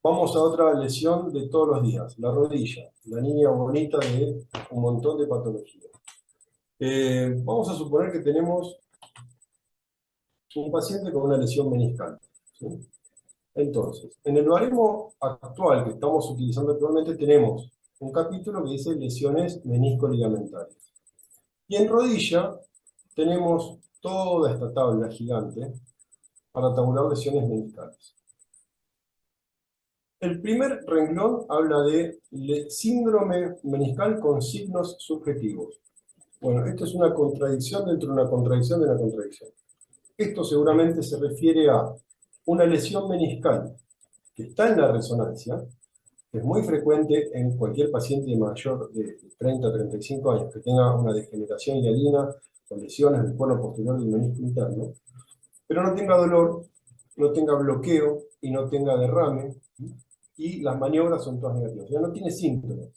Vamos a otra lesión de todos los días, la rodilla, la niña bonita de un montón de patologías. Vamos a suponer que tenemos un paciente con una lesión meniscal, ¿sí? Entonces, en el baremo actual que estamos utilizando actualmente tenemos un capítulo que dice lesiones menisco-ligamentarias. Y en rodilla tenemos toda esta tabla gigante para tabular lesiones meniscales. El primer renglón habla de síndrome meniscal con signos subjetivos. Bueno, esto es una contradicción dentro de una contradicción de una contradicción. Esto seguramente se refiere a una lesión meniscal que está en la resonancia, que es muy frecuente en cualquier paciente mayor de 30 a 35 años que tenga una degeneración hialina o lesiones del cuerno posterior del menisco interno, pero no tenga dolor, no tenga bloqueo y no tenga derrame, y las maniobras son todas negativas. Ya no tiene síntomas.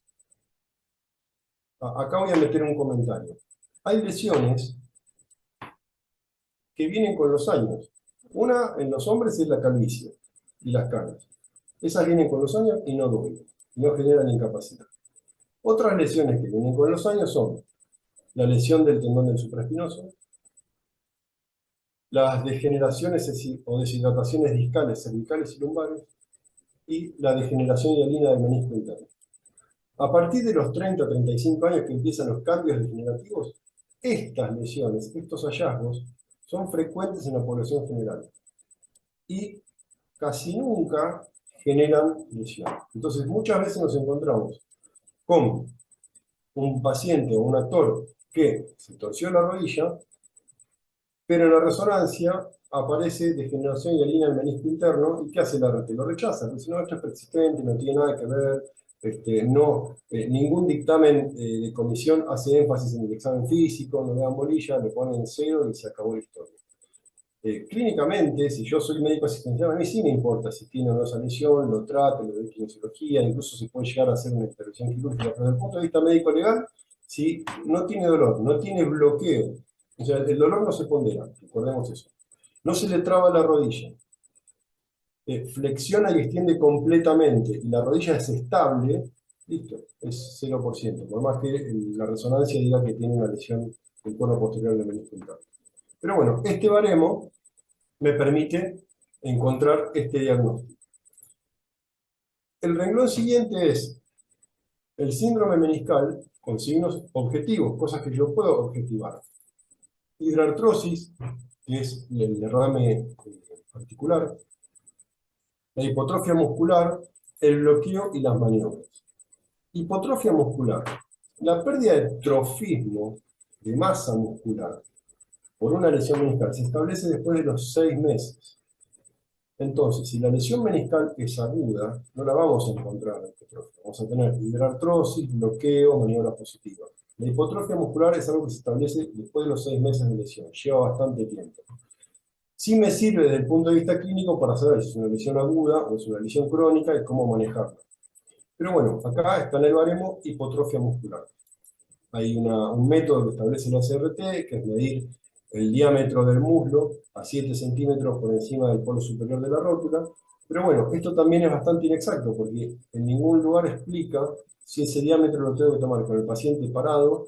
Acá voy a meter un comentario. Hay lesiones que vienen con los años. Una en los hombres es la calvicie y las canas. Esas vienen con los años y no duelen, no generan incapacidad. Otras lesiones que vienen con los años son la lesión del tendón del supraespinoso, las degeneraciones o deshidrataciones discales, cervicales y lumbares, y la degeneración hialina del menisco interno. A partir de los 30 a 35 años que empiezan los cambios degenerativos, estas lesiones, estos hallazgos, son frecuentes en la población general y casi nunca generan lesión. Entonces, muchas veces nos encontramos con un paciente o un actor que se torció la rodilla, pero en la resonancia aparece degeneración hialina del menisco interno, ¿y qué hace la RT? Lo rechaza, dice, no, esto es persistente, no tiene nada que ver, Ningún dictamen de comisión hace énfasis en el examen físico, no le dan bolilla, le ponen cero y se acabó la historia. Clínicamente, si yo soy médico asistencial, a mí sí me importa si tiene o no esa lesión, lo trato, le doy kinesiología, incluso se puede llegar a hacer una intervención quirúrgica, pero desde el punto de vista médico-legal, si no tiene dolor, no tiene bloqueo, o sea, el dolor no se pondera, recordemos eso, no se le traba la rodilla, flexiona y extiende completamente, y la rodilla es estable, listo, es 0%, por más que la resonancia diga que tiene una lesión del cono posterior del menisco interno. Pero bueno, este baremo me permite encontrar este diagnóstico. El renglón siguiente es el síndrome meniscal con signos objetivos, cosas que yo puedo objetivar. Hidrartrosis, que es el derrame articular, la hipotrofia muscular, el bloqueo y las maniobras. Hipotrofia muscular, la pérdida de trofismo de masa muscular por una lesión meniscal se establece después de los 6 meses. Entonces, si la lesión meniscal es aguda, no la vamos a encontrar en la hipotrofia. Vamos a tener hidrartrosis, bloqueo, maniobras positivas. La hipotrofia muscular es algo que se establece después de los 6 meses de lesión. Lleva bastante tiempo. Sí me sirve desde el punto de vista clínico para saber si es una lesión aguda o es una lesión crónica y cómo manejarla. Pero bueno, acá está en el baremo hipotrofia muscular. Hay un método que establece la CRT, que es medir el diámetro del muslo a 7 centímetros por encima del polo superior de la rótula. Pero bueno, esto también es bastante inexacto, porque en ningún lugar explica si ese diámetro lo tengo que tomar con el paciente parado,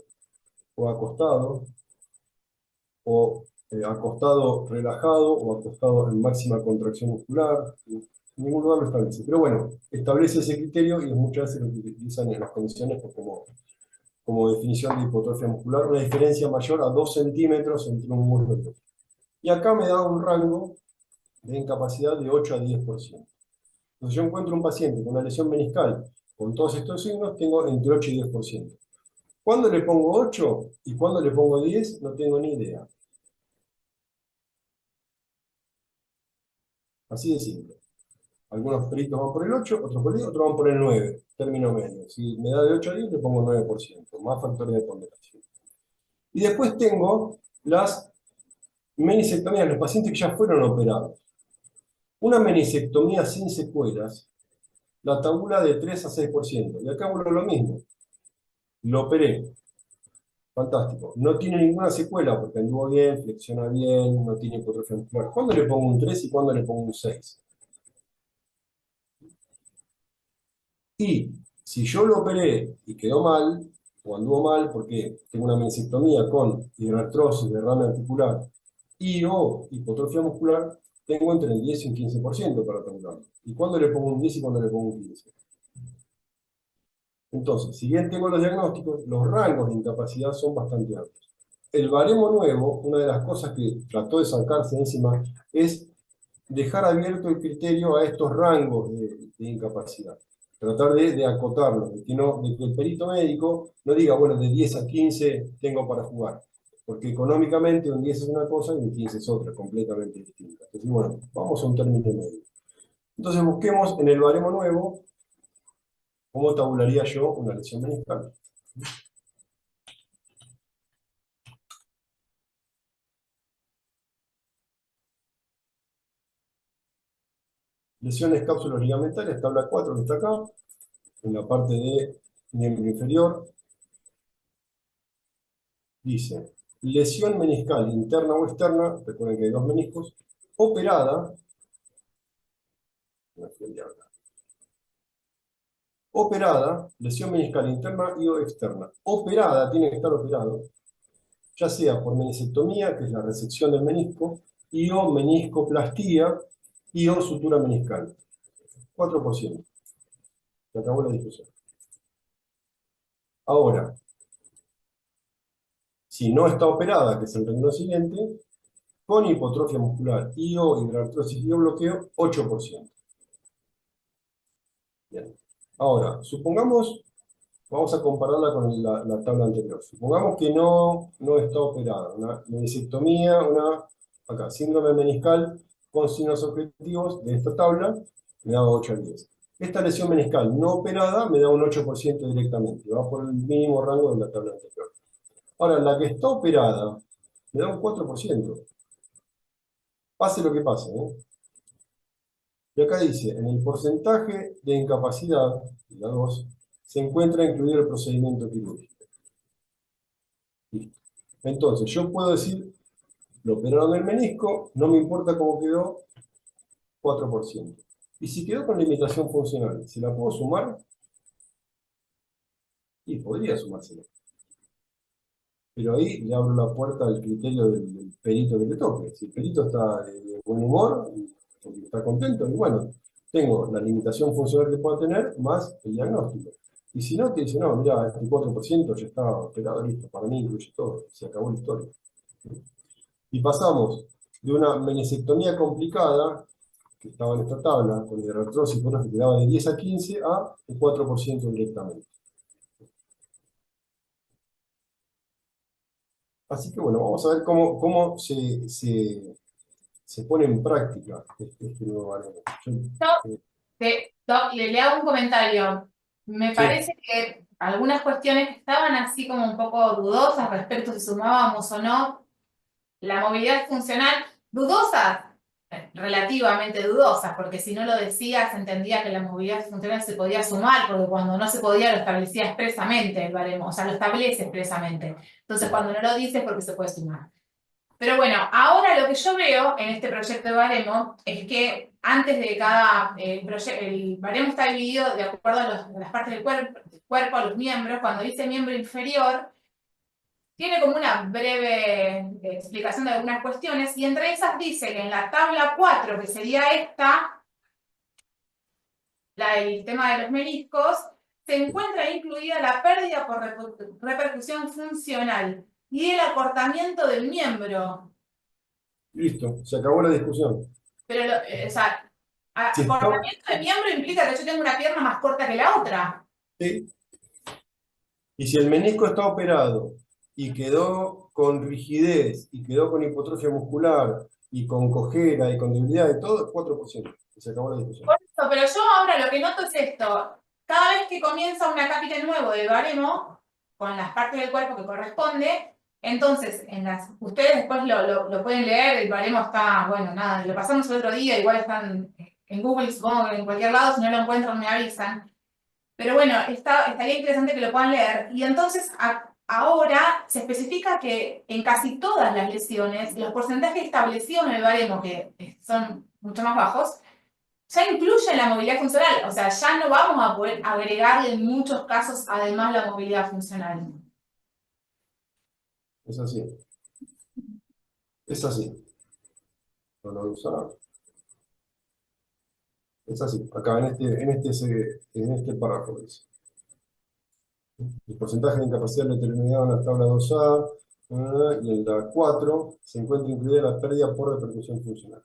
o acostado relajado, o acostado en máxima contracción muscular. En ningún lugar lo establece. Pero bueno, establece ese criterio y muchas veces lo utilizan en las comisiones como definición de hipotrofia muscular, una diferencia mayor a 2 centímetros entre un muslo y otro. Y acá me da un rango de incapacidad de 8 a 10%. Entonces yo encuentro un paciente con una lesión meniscal con todos estos signos, tengo entre 8 y 10%. ¿Cuándo le pongo 8 y cuándo le pongo 10? No tengo ni idea. Así de simple. Algunos peritos van por el 8, otros por el 10, otros van por el 9, término medio. Si me da de 8 a 10, le pongo 9%, más factores de ponderación. Y después tengo las menisectomías, los pacientes que ya fueron operados. Una menisectomía sin secuelas la tabula de 3 a 6%. Y acá vuelvo lo mismo. Lo operé. Fantástico. No tiene ninguna secuela porque anduvo bien, flexiona bien, no tiene hipotrofia muscular. ¿Cuándo le pongo un 3 y cuándo le pongo un 6? Y si yo lo operé y quedó mal, o anduvo mal porque tengo una menisectomía con hidrartrosis, derrame articular y o hipotrofia muscular, tengo entre el 10 y un 15% para tabularlo. ¿Y cuándo le pongo un 10 y cuándo le pongo un 15? Entonces, si bien tengo los diagnósticos, los rangos de incapacidad son bastante altos. El baremo nuevo, una de las cosas que trató de sacarse encima, es dejar abierto el criterio a estos rangos de incapacidad. Tratar de acotarlo, de que el perito médico no diga, bueno, de 10 a 15 tengo para jugar. Porque económicamente un 10 es una cosa y un 15 es otra, completamente distinta. Entonces, bueno, vamos a un término medio. Entonces busquemos en el baremo nuevo cómo tabularía yo una lesión meniscal. Lesiones cápsulas ligamentarias, tabla 4 que está acá, en la parte de miembro inferior. Dice, lesión meniscal interna o externa, recuerden que hay dos meniscos, operada, lesión meniscal interna y o externa. Operada, tiene que estar operado, ya sea por menisectomía, que es la resección del menisco, y o meniscoplastía, y o sutura meniscal. 4%. Se acabó la discusión. Ahora, si no está operada, que es el renglón siguiente, con hipotrofia muscular y o hidrartrosis y o bloqueo, 8%. Bien. Ahora, supongamos, vamos a compararla con la tabla anterior. Supongamos que no está operada, una menisectomía, acá, síndrome meniscal con signos objetivos de esta tabla, me da 8 a 10. Esta lesión meniscal no operada me da un 8% directamente, va por el mínimo rango de la tabla anterior. Ahora, la que está operada me da un 4%. Pase lo que pase, ¿eh? Y acá dice, en el porcentaje de incapacidad, la 2, se encuentra incluido el procedimiento quirúrgico. Listo. Entonces, yo puedo decir, lo operaron el menisco, no me importa cómo quedó, 4%. Y si quedó con limitación funcional, ¿se la puedo sumar? Y podría sumársela. Pero ahí le abro la puerta al criterio del perito que le toque. Si el perito está de buen humor, porque está contento, y bueno, tengo la limitación funcional que pueda tener más el diagnóstico. Y si no, te dice, no, mira, este 4% ya está operado, listo, para mí incluye todo, se acabó la historia. Y pasamos de una meniscectomía complicada, que estaba en esta tabla, con hidrartrosis que quedaba de 10 a 15, a el 4% directamente. Así que bueno, vamos a ver cómo se pone en práctica este nuevo baremo. Yo le hago un comentario. Me Sí, parece que algunas cuestiones que estaban así como un poco dudosas respecto a si sumábamos o no la movilidad funcional, dudosas, relativamente dudosas, porque si no lo decía se entendía que la movilidad funcional se podía sumar, porque cuando no se podía lo establecía expresamente el baremo, o sea, lo establece expresamente. Entonces cuando no lo dice es porque se puede sumar. Pero bueno, ahora lo que yo veo en este proyecto de baremo es que antes de cada proyecto, el baremo está dividido de acuerdo a, a las partes del cuerpo, a los miembros. Cuando dice miembro inferior, tiene como una breve explicación de algunas cuestiones, y entre esas dice que en la tabla 4, que sería esta, el tema de los meniscos, se encuentra incluida la pérdida por repercusión funcional y el acortamiento del miembro. listo, se acabó la discusión. Pero, o sea, Si está, acortamiento de miembro implica que yo tengo una pierna más corta que la otra. sí, y si el menisco está operado y quedó con rigidez, y quedó con hipotrofia muscular, y con cojera, y con debilidad, y todo, 4%. Y se acabó la discusión. Por eso, pero yo ahora lo que noto es esto. Cada vez que comienza un capítulo nuevo del baremo, con las partes del cuerpo que corresponde, entonces, ustedes después lo pueden leer, el baremo está, bueno, nada, lo pasamos el otro día, igual están en Google, supongo que en cualquier lado, si no lo encuentran me avisan. Pero bueno, estaría interesante que lo puedan leer. Y entonces ahora se especifica que en casi todas las lesiones, los porcentajes establecidos en el baremo, que son mucho más bajos, ya incluyen la movilidad funcional. O sea, ya no vamos a poder agregarle en muchos casos además la movilidad funcional. Es así, es así. No lo voy a usar. Es así, acá en este párrafo dice. El porcentaje de incapacidad determinado en la tabla 2A y en la 4 se encuentra incluida la pérdida por repercusión funcional.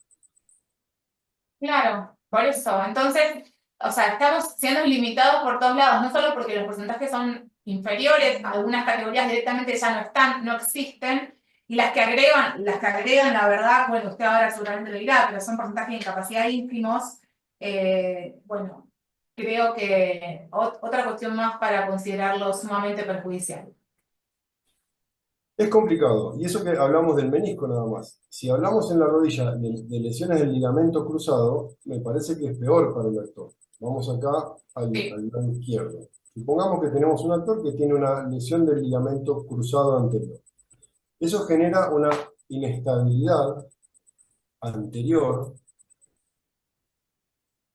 Claro, por eso. Entonces, o sea, estamos siendo limitados por todos lados, no solo porque los porcentajes son inferiores, algunas categorías directamente ya no están, no existen, y las que agregan, la verdad, bueno, usted ahora seguramente lo dirá, pero son porcentajes de incapacidad ínfimos. Bueno, creo que otra cuestión más para considerarlo sumamente perjudicial. Es complicado, y eso que hablamos del menisco nada más. Si hablamos en la rodilla de lesiones del ligamento cruzado, me parece que es peor para el actor. Vamos acá Sí, al lado izquierdo. Supongamos que tenemos un actor que tiene una lesión del ligamento cruzado anterior. Eso genera una inestabilidad anterior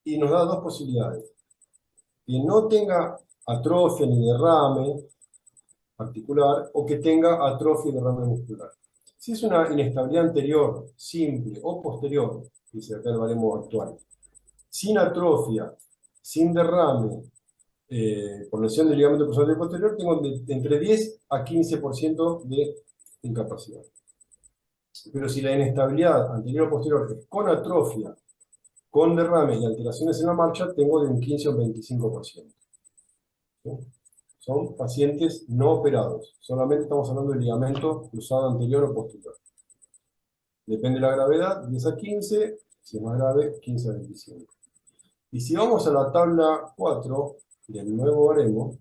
y nos da dos posibilidades. Que no tenga atrofia ni derrame articular o que tenga atrofia y derrame muscular. Si es una inestabilidad anterior, simple o posterior, dice acá el baremo actual, sin atrofia, sin derrame, por lesión del ligamento cruzado posterior, tengo entre 10 a 15% de incapacidad. Pero si la inestabilidad anterior o posterior es con atrofia, con derrame y alteraciones en la marcha, tengo de un 15 o un 25%. ¿Sí? Son pacientes no operados. Solamente estamos hablando del ligamento cruzado anterior o posterior. Depende de la gravedad, 10 a 15, si es más grave, 15 a 25. Y si vamos a la tabla 4 del nuevo baremo,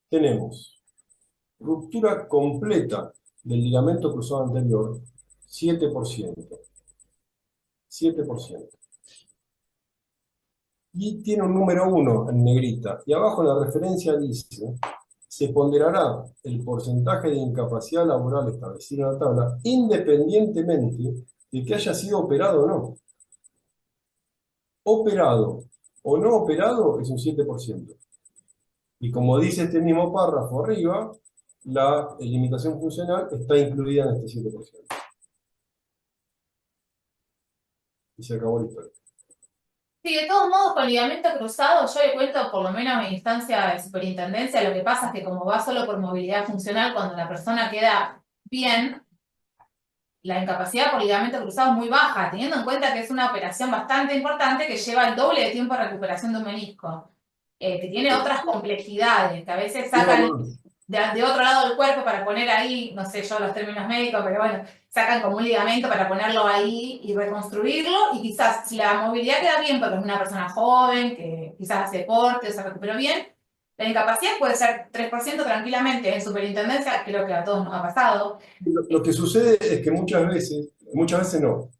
tenemos ruptura completa del ligamento cruzado anterior, 7%. 7%. Y tiene un número 1 en negrita. Y abajo la referencia dice, se ponderará el porcentaje de incapacidad laboral establecido en la tabla, independientemente de que haya sido operado o no. Operado o no operado es un 7%. Y como dice este mismo párrafo arriba, la limitación funcional está incluida en este 7%. Y se acabó la historia. Sí, de todos modos, con ligamento cruzado, yo le cuento, por lo menos en instancia de superintendencia, lo que pasa es que como va solo por movilidad funcional, cuando la persona queda bien, la incapacidad por ligamento cruzado es muy baja, teniendo en cuenta que es una operación bastante importante que lleva el doble de tiempo de recuperación de un menisco, que tiene otras complejidades, que a veces No, sacan no, de otro lado del cuerpo para poner ahí, no sé yo los términos médicos, pero bueno, sacan como un ligamento para ponerlo ahí y reconstruirlo, y quizás si la movilidad queda bien, porque es una persona joven, que quizás hace deporte o se recuperó bien, la incapacidad puede ser 3% tranquilamente. En superintendencia creo que a todos nos ha pasado. lo que sucede es que muchas veces no,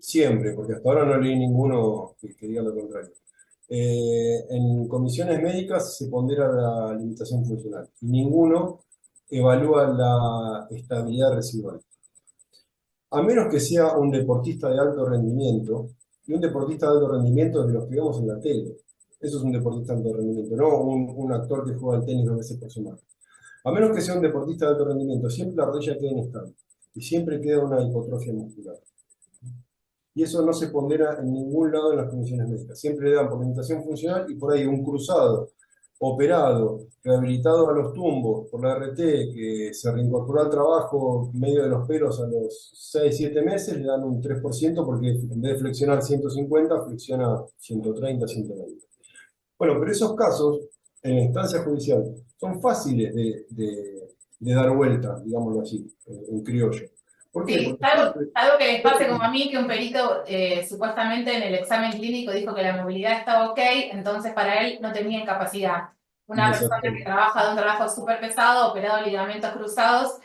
siempre, porque hasta ahora no leí ninguno que diga lo contrario. En comisiones médicas se pondera la limitación funcional y ninguno evalúa la estabilidad residual. A menos que sea un deportista de alto rendimiento, y un deportista de alto rendimiento es de los que vemos en la tele. Eso es un deportista de alto rendimiento, no un actor que juega al tenis 2 veces por semana. A menos que sea un deportista de alto rendimiento, siempre la rodilla queda inestable y siempre queda una hipotrofia muscular. Y eso no se pondera en ningún lado en las comisiones médicas. Siempre le dan por limitación funcional y por ahí un cruzado, operado, rehabilitado a los tumbos por la RT, que se reincorporó al trabajo medio de los pelos a los 6 7 meses, le dan un 3% porque en vez de flexionar 150, flexiona 130, 120. Bueno, pero esos casos, en la instancia judicial, son fáciles de dar vuelta, digámoslo así, en criollo. ¿Por qué? Sí, Porque algo que les pase como a mí, que un perito supuestamente en el examen clínico dijo que la movilidad estaba ok, entonces para él no tenía incapacidad. Una persona que exactamente. trabaja de un trabajo súper pesado, operado de ligamentos cruzados,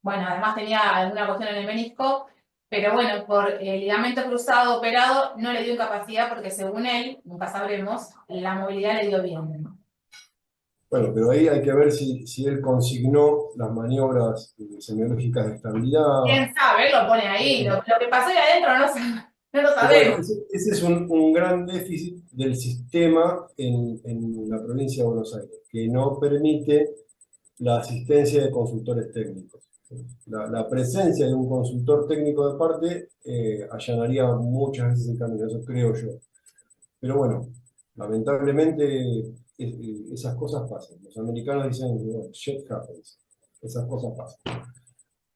bueno, además tenía alguna cuestión en el menisco, pero bueno, por el ligamento cruzado operado no le dio incapacidad porque según él, nunca sabremos, la movilidad le dio bien. Bueno, pero ahí hay que ver si él consignó las maniobras semiológicas de estabilidad. ¿Quién sabe? Lo pone ahí. Lo que pasó ahí adentro no lo Pero bueno, sabemos. ese es un gran déficit del sistema en la provincia de Buenos Aires, que no permite la asistencia de consultores técnicos. La presencia de un consultor técnico de parte allanaría muchas veces el camino, eso creo yo. Pero bueno, lamentablemente esas cosas pasan. Los americanos dicen, bueno, shit happens. Esas cosas pasan.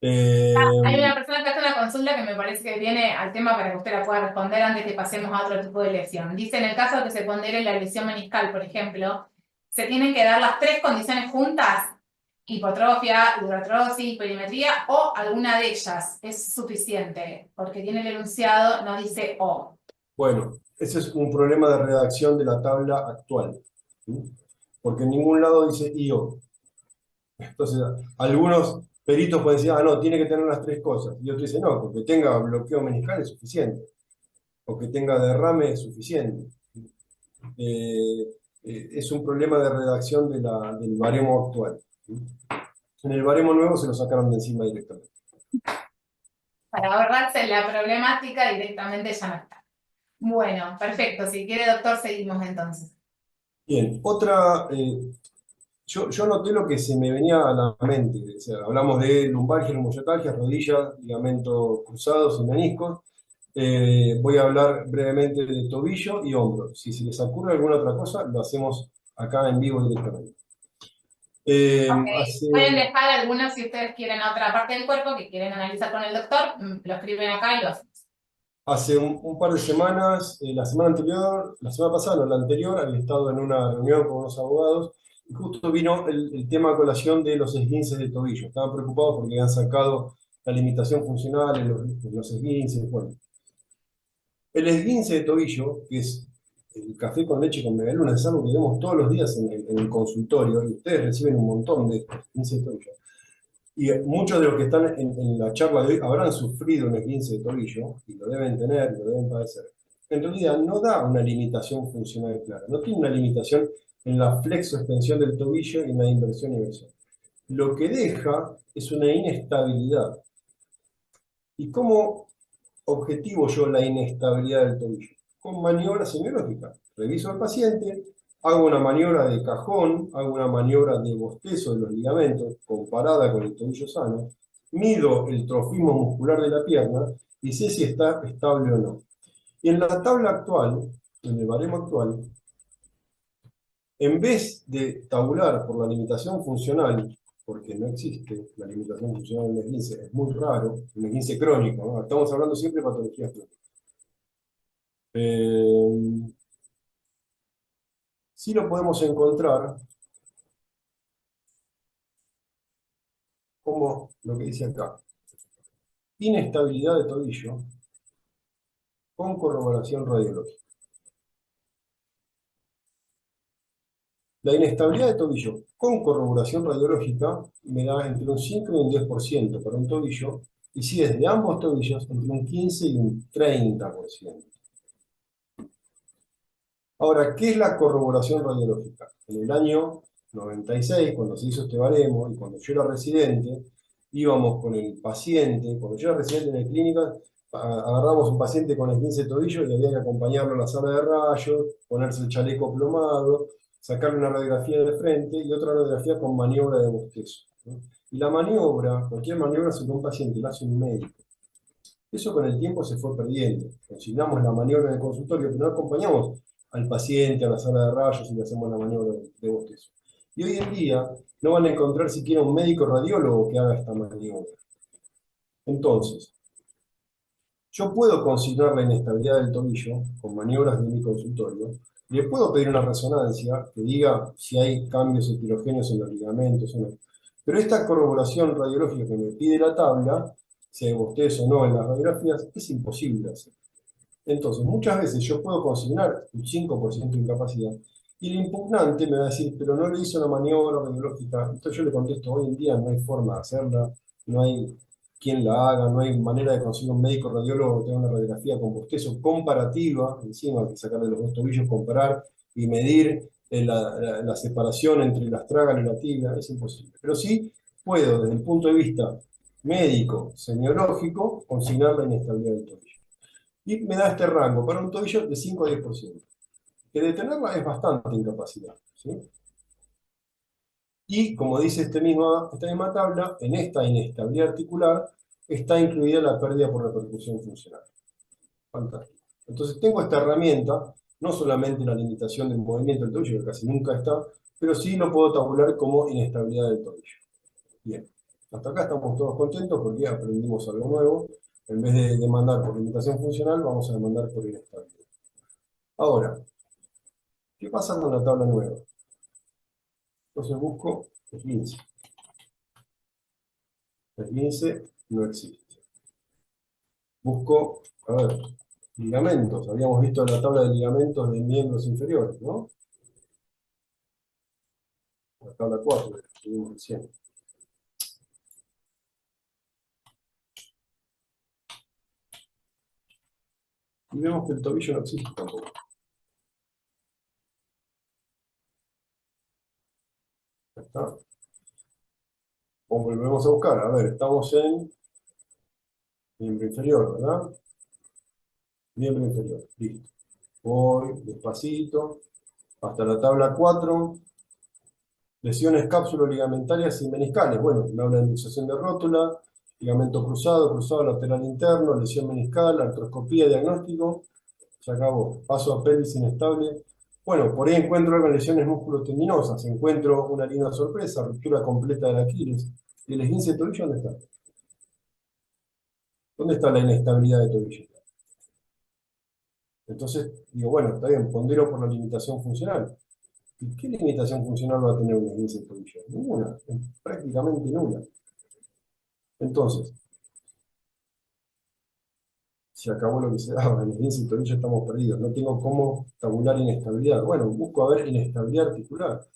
Hay Eh, una persona que hace una consulta que me parece que viene al tema para que usted la pueda responder antes que pasemos a otro tipo de lesión. Dice, en el caso de que se pondere la lesión meniscal, por ejemplo, se tienen que dar las tres condiciones juntas, hipotrofia, hidratrosis, perimetría, o alguna de ellas es suficiente, porque tiene el enunciado, no dice o. bueno, ese es un problema de redacción de la tabla actual, ¿sí? Porque en ningún lado dice IO. Entonces, algunos peritos pueden decir, ah, no, tiene que tener las tres cosas. Y otros dicen, no, porque tenga bloqueo meniscal es suficiente. O que tenga derrame es suficiente. Eh, es un problema de redacción del baremo actual, ¿sí? En el baremo nuevo se lo sacaron de encima directamente. Para ahorrarse la problemática directamente ya no está. Bueno, perfecto. Si quiere, doctor, seguimos entonces. Bien, yo noté lo que se me venía a la mente. O sea, hablamos de lumbalgia, lumboyatalgia, rodillas, ligamentos cruzados y meniscos. Voy a hablar brevemente de tobillo y hombro. Si se les ocurre alguna otra cosa, lo hacemos acá en vivo directamente. Eh, Ok, hace, pueden dejar algunos si ustedes quieren otra parte del cuerpo que quieren analizar con el doctor, lo escriben acá y lo hacen. hace un par de semanas, la semana anterior, la semana pasada, no, la anterior, había estado en una reunión con unos abogados y justo vino el tema a colación de los esguinces de tobillo. Estaban preocupados porque habían sacado la limitación funcional en los esguinces. Bueno, El esguince de tobillo, que es el café con leche con medialunas, es algo que vemos todos los días en el consultorio, y ustedes reciben un montón de esguince de tobillo. Y muchos de los que están en la charla de hoy habrán sufrido un esguince de tobillo, y lo deben tener, lo deben padecer. En realidad no da una limitación funcional clara, no tiene una limitación en la flexo-extensión del tobillo y en la inversión y inversión. Lo que deja es una inestabilidad. ¿Y cómo objetivo yo la inestabilidad del tobillo? Con maniobras semiológicas. Reviso al paciente, hago una maniobra de cajón, hago una maniobra de bostezo de los ligamentos comparada con el tobillo sano, mido el trofismo muscular de la pierna y sé si está estable o no. Y en la tabla actual, en el baremo actual, en vez de tabular por la limitación funcional, porque no existe la limitación funcional en el esguince, es muy raro, en el esguince crónico, ¿no? Estamos hablando siempre de patologías crónicas. Sí lo podemos encontrar como lo que dice acá. Inestabilidad de tobillo con corroboración radiológica. La inestabilidad de tobillo con corroboración radiológica me da entre un 5 y un 10% para un tobillo, y si es de ambos tobillos, entre un 15 y un 30%. Ahora, ¿qué es la corroboración radiológica? En el año 96, cuando se hizo este baremo, y cuando yo era residente, íbamos con el paciente, cuando yo era residente en la clínica, agarramos un paciente con esguince de tobillo y había que acompañarlo a la sala de rayos, ponerse el chaleco plomado, sacarle una radiografía de frente y otra radiografía con maniobra de bostezo, ¿no? Y la maniobra, cualquier maniobra sobre un paciente la hace un médico. Eso con el tiempo se fue perdiendo. Consignamos la maniobra en el consultorio, pero no acompañamos al paciente a la sala de rayos y le hacemos la maniobra de bostezo. Y hoy en día no van a encontrar siquiera un médico radiólogo que haga esta maniobra. Entonces, yo puedo consignar la inestabilidad del tobillo con maniobras de mi consultorio. Le puedo pedir una resonancia que diga si hay cambios heterogéneos en los ligamentos o no. Pero esta corroboración radiológica que me pide la tabla, si hay bostezo o no en las radiografías, es imposible de hacer. Entonces, muchas veces yo puedo consignar un 5% de incapacidad y el impugnante me va a decir, pero no le hizo una maniobra radiológica. Entonces yo le contesto, hoy en día no hay forma de hacerla, no hay quien la haga, no hay manera de conseguir un médico radiólogo que tenga una radiografía con bostezo comparativa, encima hay que sacarle los dos tobillos, comparar y medir la separación entre el astragal y la tibia, es imposible. Pero sí puedo, desde el punto de vista médico, semiológico, consignar la inestabilidad del tobillo. Y me da este rango para un tobillo de 5 a 10%, que de tenerla es bastante incapacidad, ¿sí? Y como dice esta misma tabla, en esta inestabilidad articular está incluida la pérdida por repercusión funcional. Fantástico. Entonces tengo esta herramienta, no solamente la limitación del movimiento del tobillo, que casi nunca está, pero sí lo puedo tabular como inestabilidad del tobillo. Bien, hasta acá estamos todos contentos porque aprendimos algo nuevo. En vez de demandar por limitación funcional, vamos a demandar por inestabilidad. Ahora, ¿qué pasa con la tabla nueva? Entonces busco el 15. El 15 no existe. Busco, a ver, ligamentos. Habíamos visto la tabla de ligamentos de miembros inferiores, ¿no? La tabla 4, que vimos recién. Y vemos que el tobillo no existe tampoco. Ya está. Volvemos a buscar. A ver, estamos en miembro inferior, ¿verdad? Miembro inferior. Listo. Voy despacito hasta la tabla 4. Lesiones cápsulo-ligamentarias y meniscales. Bueno, me habla de luxación de rótula, ligamento cruzado, cruzado lateral interno, lesión meniscal, artroscopía, diagnóstico. Se acabó. Paso a pelvis inestable. Bueno, por ahí encuentro algo de lesiones musculotendinosas. Encuentro una linda sorpresa, ruptura completa del Aquiles. ¿Y el esguince de tobillo dónde está? ¿Dónde está la inestabilidad de tobillo? Entonces, digo, bueno, está bien, pondero por la limitación funcional. ¿Y qué limitación funcional va a tener un esguince de tobillo? Ninguna, prácticamente nula. Entonces, se acabó lo que se daba. En el esguince del tobillo estamos perdidos. No tengo cómo tabular inestabilidad. Bueno, busco a ver inestabilidad articular.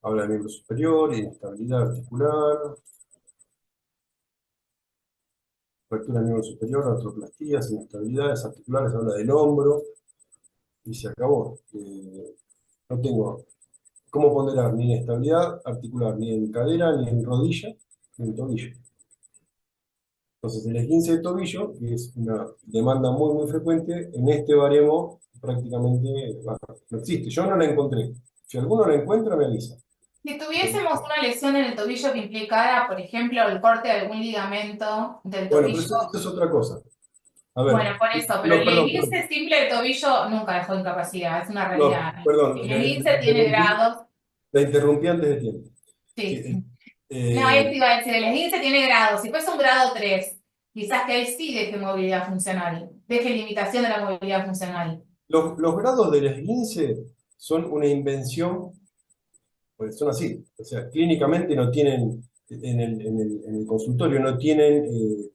Habla del miembro superior, inestabilidad articular, fractura del miembro superior, artroplastías, inestabilidades articulares, habla del hombro, y se acabó. No tengo cómo ponderar ni inestabilidad articular, ni en cadera, ni en rodilla, ni en tobillo. Entonces, el esguince de tobillo, que es una demanda muy, muy frecuente, en este baremo prácticamente bueno, no existe. Yo no la encontré. Si alguno la encuentra, me avisa. Si tuviésemos una lesión en el tobillo que implicara, por ejemplo, el corte de algún ligamento del Bueno, pero tobillo, eso es otra cosa. A ver, bueno, por eso, pero no, el perdón, esguince simple de tobillo nunca dejó incapacidad, es una no, realidad. perdón, El esguince tiene grados, la interrumpí antes de tiempo. Sí, sí. No, eso iba a decir, el esguince tiene grados, si fuese un grado 3, quizás que él sí deje movilidad funcional, deje limitación de la movilidad funcional. los grados del esguince son una invención, pues son así, o sea, clínicamente no tienen, en el consultorio no tienen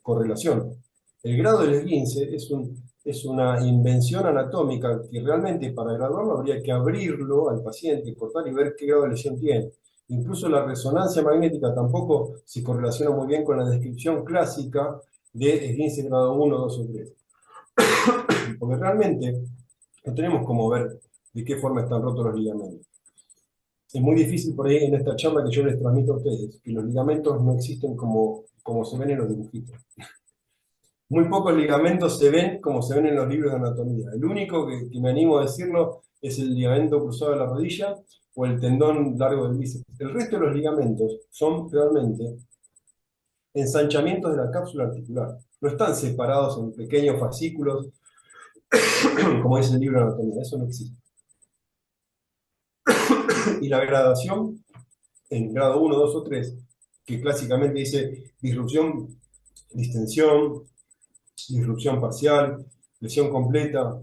correlación. El grado del esguince es una invención anatómica que realmente para graduarlo habría que abrirlo al paciente, cortar y ver qué grado de lesión tiene. Incluso la resonancia magnética tampoco se correlaciona muy bien con la descripción clásica de esguince grado 1, 2 o 3. Porque realmente no tenemos cómo ver de qué forma están rotos los ligamentos. Es muy difícil por ahí en esta charla que yo les transmito a ustedes, que los ligamentos no existen como se ven en los dibujitos. Muy pocos ligamentos se ven como se ven en los libros de anatomía. El único que me animo a decirlo es el ligamento cruzado de la rodilla o el tendón largo del bíceps. El resto de los ligamentos son realmente ensanchamientos de la cápsula articular. No están separados en pequeños fascículos, como dice el libro de anatomía. Eso no existe. Y la gradación en grado 1, 2 o 3, que clásicamente dice disrupción, distensión, disrupción parcial, lesión completa.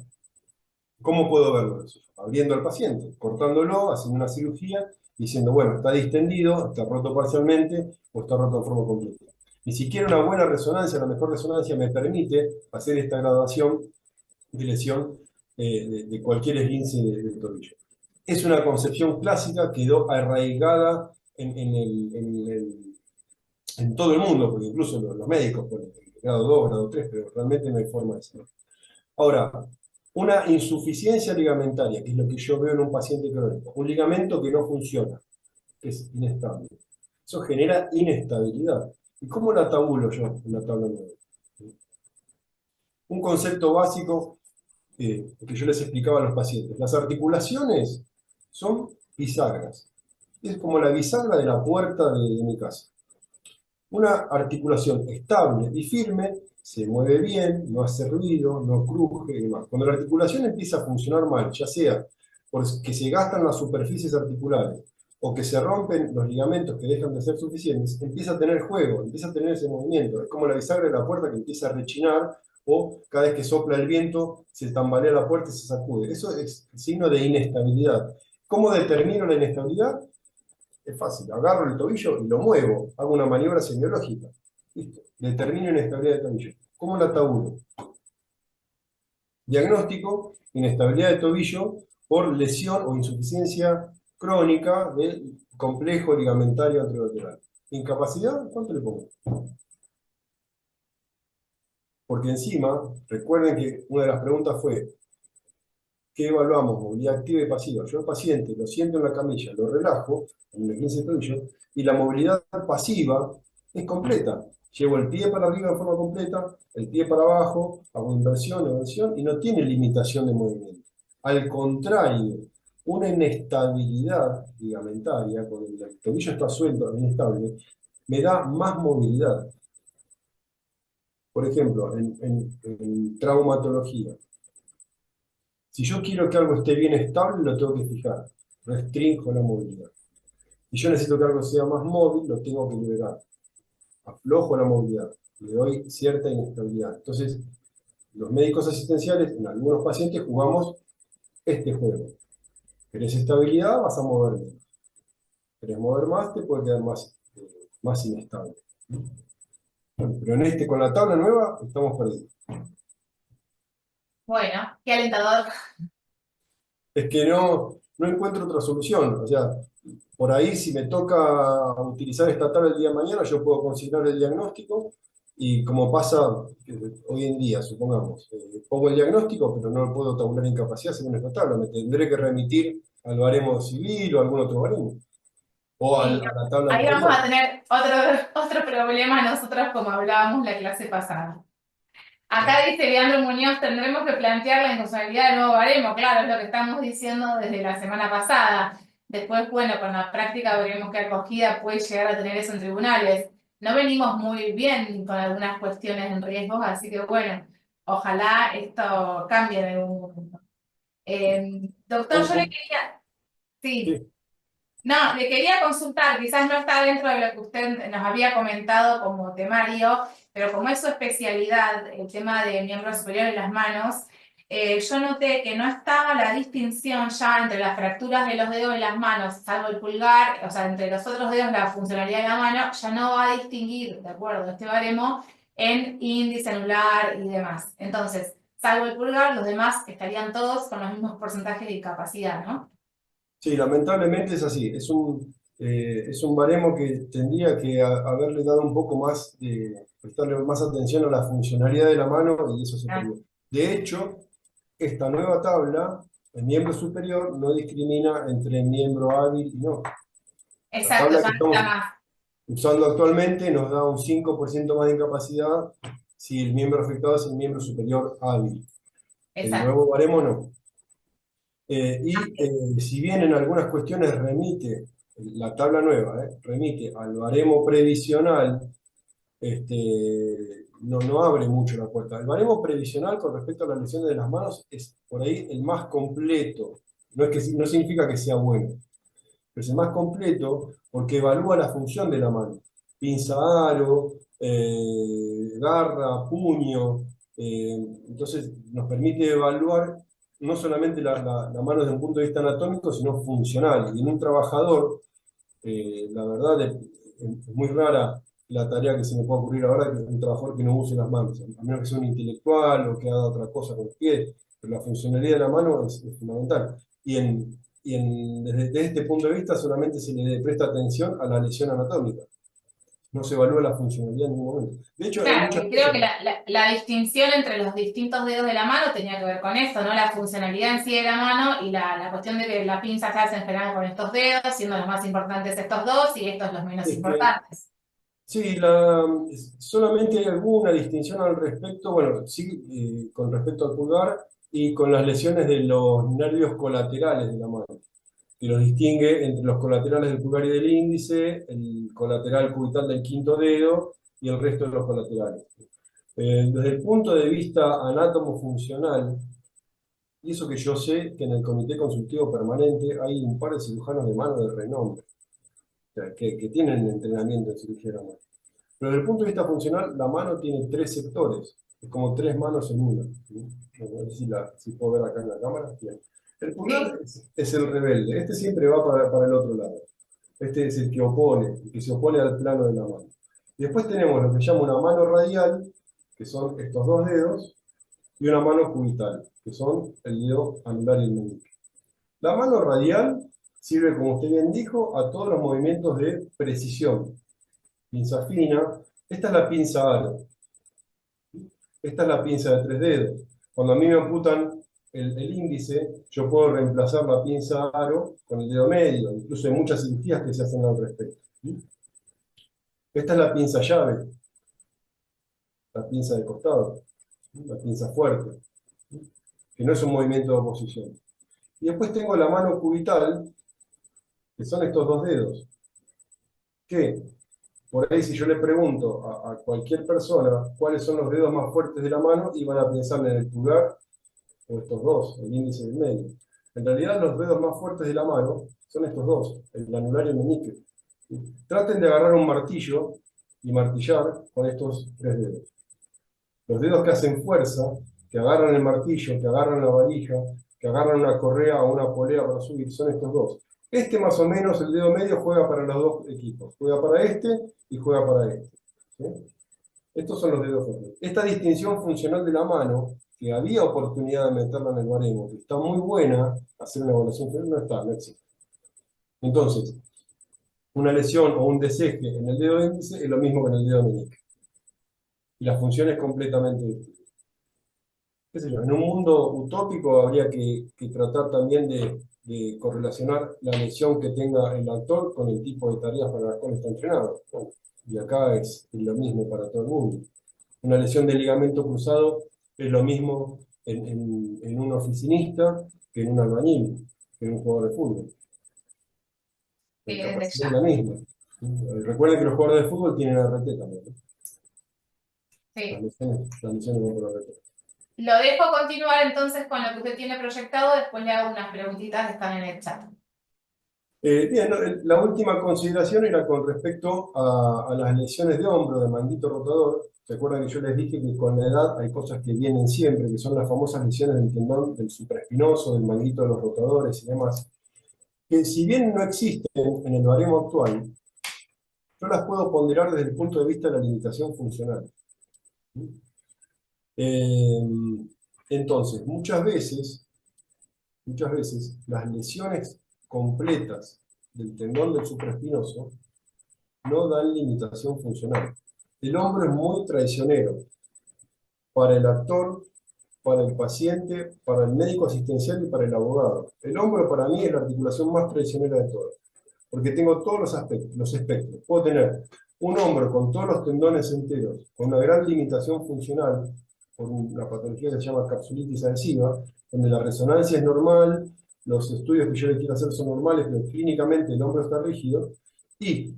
¿Cómo puedo verlo eso? Abriendo al paciente, cortándolo, haciendo una cirugía, diciendo, bueno, está distendido, está roto parcialmente o está roto en forma completa. Ni siquiera una buena resonancia, la mejor resonancia me permite hacer esta graduación de lesión de cualquier esguince del tobillo. Es una concepción clásica, quedó arraigada en todo el mundo, porque incluso los médicos ponen grado 2, grado 3, pero realmente no hay forma de hacerlo. Ahora, una insuficiencia ligamentaria, que es lo que yo veo en un paciente crónico, un ligamento que no funciona, que es inestable. Eso genera inestabilidad. ¿Y cómo la tabulo yo en la tabla 9? Un concepto básico que yo les explicaba a los pacientes. Las articulaciones son bisagras. Es como la bisagra de la puerta de mi casa. Una articulación estable y firme se mueve bien, no hace ruido, no cruje y demás. Cuando la articulación empieza a funcionar mal, ya sea porque se gastan las superficies articulares o que se rompen los ligamentos que dejan de ser suficientes, empieza a tener juego, empieza a tener ese movimiento. Es como la bisagra de la puerta que empieza a rechinar o cada vez que sopla el viento se tambalea la puerta y se sacude. Eso es signo de inestabilidad. ¿Cómo determino la inestabilidad? Es fácil, agarro el tobillo y lo muevo, hago una maniobra semiológica. Listo, determino inestabilidad de tobillo. ¿Cómo la tabulo? Diagnóstico, inestabilidad de tobillo por lesión o insuficiencia crónica del complejo ligamentario anterolateral. Incapacidad, ¿cuánto le pongo? Porque encima, recuerden que una de las preguntas fue, ¿qué evaluamos? Movilidad activa y pasiva. Yo al paciente lo siento en la camilla, lo relajo, en el 15 tobillo, y la movilidad pasiva es completa. Llevo el pie para arriba en forma completa, el pie para abajo, hago inversión, eversión, y no tiene limitación de movimiento. Al contrario, una inestabilidad ligamentaria, cuando el tobillo está suelto, inestable, me da más movilidad. Por ejemplo, en traumatología, si yo quiero que algo esté bien estable, lo tengo que fijar. Restringo la movilidad. Si yo necesito que algo sea más móvil, lo tengo que liberar. Aflojo la movilidad. Le doy cierta inestabilidad. Entonces, los médicos asistenciales, en algunos pacientes, jugamos este juego. ¿Querés estabilidad? Vas a mover menos. ¿Querés mover más? Te puede quedar más inestable. Bueno, pero con la tabla nueva estamos perdidos. Bueno, qué alentador. Es que no encuentro otra solución. O sea, por ahí si me toca utilizar esta tabla el día de mañana, yo puedo consignar el diagnóstico y como pasa hoy en día, supongamos, pongo el diagnóstico, pero no puedo tabular incapacidad según esta tabla. Me tendré que remitir al baremo civil o a algún otro baremo. O Y a la tabla ahí vamos a anterior. tener otro problema nosotros como hablábamos la clase pasada. Acá dice Leandro Muñoz, tendremos que plantear la inconstitucionalidad del nuevo baremo. Claro, es lo que estamos diciendo desde la semana pasada. Después, bueno, con la práctica veremos qué acogida puede llegar a tener eso en tribunales. No venimos muy bien con algunas cuestiones en riesgos, así que bueno, ojalá esto cambie en algún momento. Doctor, Un- yo le un- quería, sí, sí. no, le quería consultar, quizás no está dentro de lo que usted nos había comentado como temario, pero como es su especialidad, el tema de miembro superior en las manos, yo noté que no estaba la distinción ya entre las fracturas de los dedos de las manos, salvo el pulgar, o sea, entre los otros dedos, la funcionalidad de la mano, ya no va a distinguir, de acuerdo a este baremo, en índice, anular y demás. Entonces, salvo el pulgar, los demás estarían todos con los mismos porcentajes de discapacidad, ¿no? Sí, lamentablemente es así. Es un baremo que tendría que haberle dado un poco más, prestarle más atención a la funcionalidad de la mano y eso se Ah, perdió. De hecho, esta nueva tabla, el miembro superior, no discrimina entre miembro hábil y no. La exacto, tabla ya que no está estamos más. usando actualmente nos da un 5% más de incapacidad si el miembro afectado es el miembro superior hábil. El Exacto. nuevo baremo no. Si bien en algunas cuestiones remite, la tabla nueva, remite al baremo previsional, no abre mucho la puerta. El baremo previsional con respecto a las lesiones de las manos es por ahí el más completo. No significa que sea bueno, pero es el más completo porque evalúa la función de la mano. Pinza aro, garra, puño. Entonces nos permite evaluar no solamente la mano desde un punto de vista anatómico, sino funcional. Y en un trabajador, la verdad es muy rara la tarea que se me puede ocurrir ahora, que es un trabajador que no use las manos, a menos que sea un intelectual o que haga otra cosa con los pies, pero la funcionalidad de la mano es fundamental. Desde este punto de vista solamente se le presta atención a la lesión anatómica, no se evalúa la funcionalidad en ningún momento. De hecho, hay Claro, muchas y creo cosas. que la distinción entre los distintos dedos de la mano tenía que ver con esto, ¿no? La funcionalidad en sí de la mano y la cuestión de que la pinza se hace en general con estos dedos, siendo los más importantes estos dos y estos los menos Es que, importantes. sí, solamente hay alguna distinción al respecto, bueno, sí, con respecto al pulgar y con las lesiones de los nervios colaterales de la mano, que los distingue entre los colaterales del pulgar y del índice, el colateral cubital del quinto dedo y el resto de los colaterales. Desde el punto de vista anátomo-funcional, y eso que yo sé que en el Comité Consultivo Permanente hay un par de cirujanos de mano de renombre, o sea, que tienen entrenamiento en cirugía de la mano. Pero desde el punto de vista funcional, la mano tiene tres sectores, es como tres manos en una. ¿Sí? No sé si puedo ver acá en la cámara. Bien. El Sí, pulgar es el rebelde, este siempre va para el otro lado. Este es el que se opone al plano de la mano. Y después tenemos lo que se llama una mano radial, que son estos dos dedos, y una mano cubital, que son el dedo anular y el meñique. La mano radial sirve, como usted bien dijo, a todos los movimientos de precisión. Pinza fina, esta es la pinza aro, esta es la pinza de tres dedos. Cuando a mí me amputan el índice, yo puedo reemplazar la pinza aro con el dedo medio, incluso hay muchas cirugías que se hacen al respecto. Esta es la pinza llave, la pinza de costado, la pinza fuerte, que no es un movimiento de oposición. Y después tengo la mano cubital, que son estos dos dedos, que por ahí si yo le pregunto a cualquier persona cuáles son los dedos más fuertes de la mano, y van a pensar en el pulgar o estos dos, el índice y el medio. En realidad los dedos más fuertes de la mano son estos dos, el anular y el meñique. Traten de agarrar un martillo y martillar con estos tres dedos. Los dedos que hacen fuerza, que agarran el martillo, que agarran la valija, que que agarran una correa o una polea para subir, son estos dos. Este más o menos, el dedo medio, juega para los dos equipos. Juega para este y juega para este. ¿Sí? Estos son los dedos fuertes. Esta distinción funcional de la mano, que había oportunidad de meterla en el baremo, que está muy buena, hacer una evaluación, pero no está, no existe. Entonces, una lesión o un deseje en el dedo índice es lo mismo que en el dedo meñique. Y la función es completamente distinta. ¿Qué sé yo? En un mundo utópico habría que tratar también de correlacionar la lesión que tenga el actor con el tipo de tareas para las cuales está entrenado. Bueno, y acá es lo mismo para todo el mundo. Una lesión de ligamento cruzado es lo mismo en un oficinista que en un albañil, que en un jugador de fútbol. La desde capacidad es ya. la misma. Recuerden que los jugadores de fútbol tienen RT también, ¿no? Sí. Las lesiones van por RT. Lo dejo continuar entonces con lo que usted tiene proyectado, después le hago unas preguntitas que están en el chat. Bien, ¿no? La última consideración era con respecto a las lesiones de hombro, de manguito rotador. ¿Se acuerdan que yo les dije que con la edad hay cosas que vienen siempre, que son las famosas lesiones del tendón, del supraespinoso, del manguito de los rotadores y demás? Que si bien no existen en el baremo actual, yo las puedo ponderar desde el punto de vista de la limitación funcional. Eh, entonces, muchas veces, las lesiones completas del tendón del supraespinoso no dan limitación funcional. El hombro es muy traicionero para el actor, para el paciente, para el médico asistencial y para el abogado. El hombro para mí es la articulación más traicionera de todas, porque tengo todos los aspectos, los espectros. Puedo tener un hombro con todos los tendones enteros, con una gran limitación funcional, por una patología que se llama capsulitis adhesiva, donde la resonancia es normal, los estudios que yo le quiero hacer son normales, pero clínicamente el hombro está rígido, y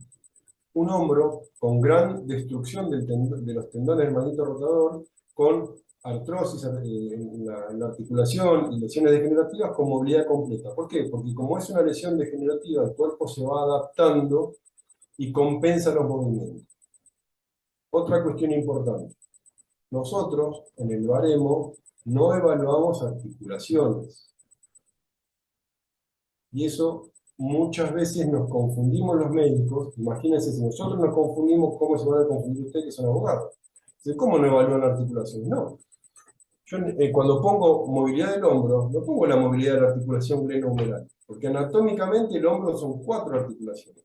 un hombro con gran destrucción de los tendones del manguito rotador, con artrosis en la articulación y lesiones degenerativas con movilidad completa. ¿Por qué? Porque como es una lesión degenerativa, el cuerpo se va adaptando y compensa los movimientos. Otra cuestión importante. Nosotros, en el baremo, no evaluamos articulaciones. Y eso muchas veces nos confundimos los médicos. Imagínense, si nosotros nos confundimos, ¿cómo se van a confundir ustedes que son abogados? ¿Cómo no evalúan articulaciones? No. Yo cuando pongo movilidad del hombro, no pongo la movilidad de la articulación glenohumeral, porque anatómicamente el hombro son 4 articulaciones.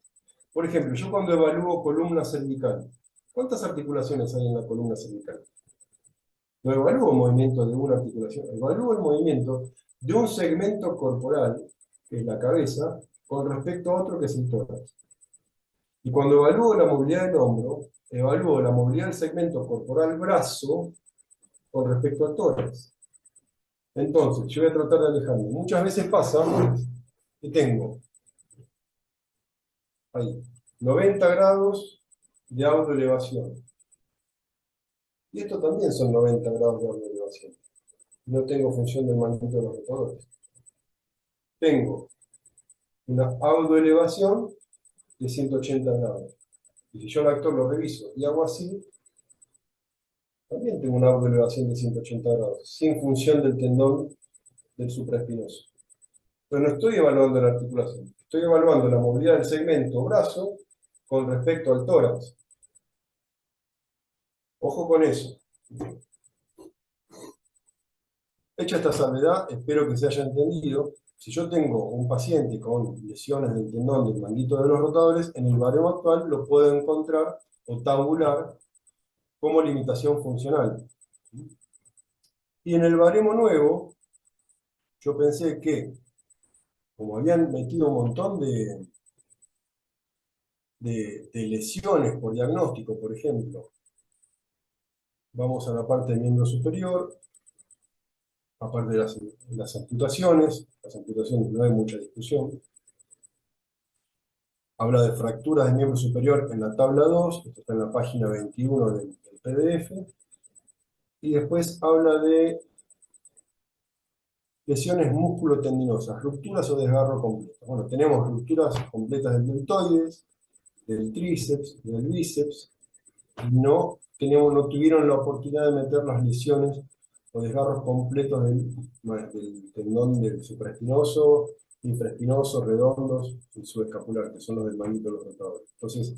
Por ejemplo, yo cuando evalúo columna cervical, ¿cuántas articulaciones hay en la columna cervical? No evalúo el movimiento de una articulación, evalúo el movimiento de un segmento corporal, que es la cabeza, con respecto a otro que es el tórax. Y cuando evalúo la movilidad del hombro, evalúo la movilidad del segmento corporal brazo con respecto al tórax. Entonces, yo voy a tratar de alejarme. Muchas veces pasa que tengo ahí 90 grados de autoelevación. Y esto también son 90 grados de autoelevación. No tengo función del manguito de los rotadores. Tengo una autoelevación de 180 grados. Y si yo al actor lo reviso y hago así, también tengo una autoelevación de 180 grados, sin función del tendón del supraespinoso. Pero no estoy evaluando la articulación, estoy evaluando la movilidad del segmento brazo con respecto al tórax. Ojo con eso. Hecha esta salvedad, espero que se haya entendido. Si yo tengo un paciente con lesiones del tendón del manguito de los rotadores, en el baremo actual lo puedo encontrar o tabular como limitación funcional. Y en el baremo nuevo, yo pensé que, como habían metido un montón de lesiones por diagnóstico, por ejemplo, vamos a la parte del miembro superior, aparte de las amputaciones no hay mucha discusión. Habla de fracturas del miembro superior en la tabla 2, esto está en la página 21 del PDF, y después habla de lesiones musculotendinosas, rupturas o desgarro completo. Bueno, tenemos rupturas completas del deltoides, del tríceps, del bíceps, y no tuvieron la oportunidad de meter las lesiones o desgarros completos del tendón del supraespinoso, infraespinoso, redondos y subescapular, que son los del manguito de los rotadores. Entonces,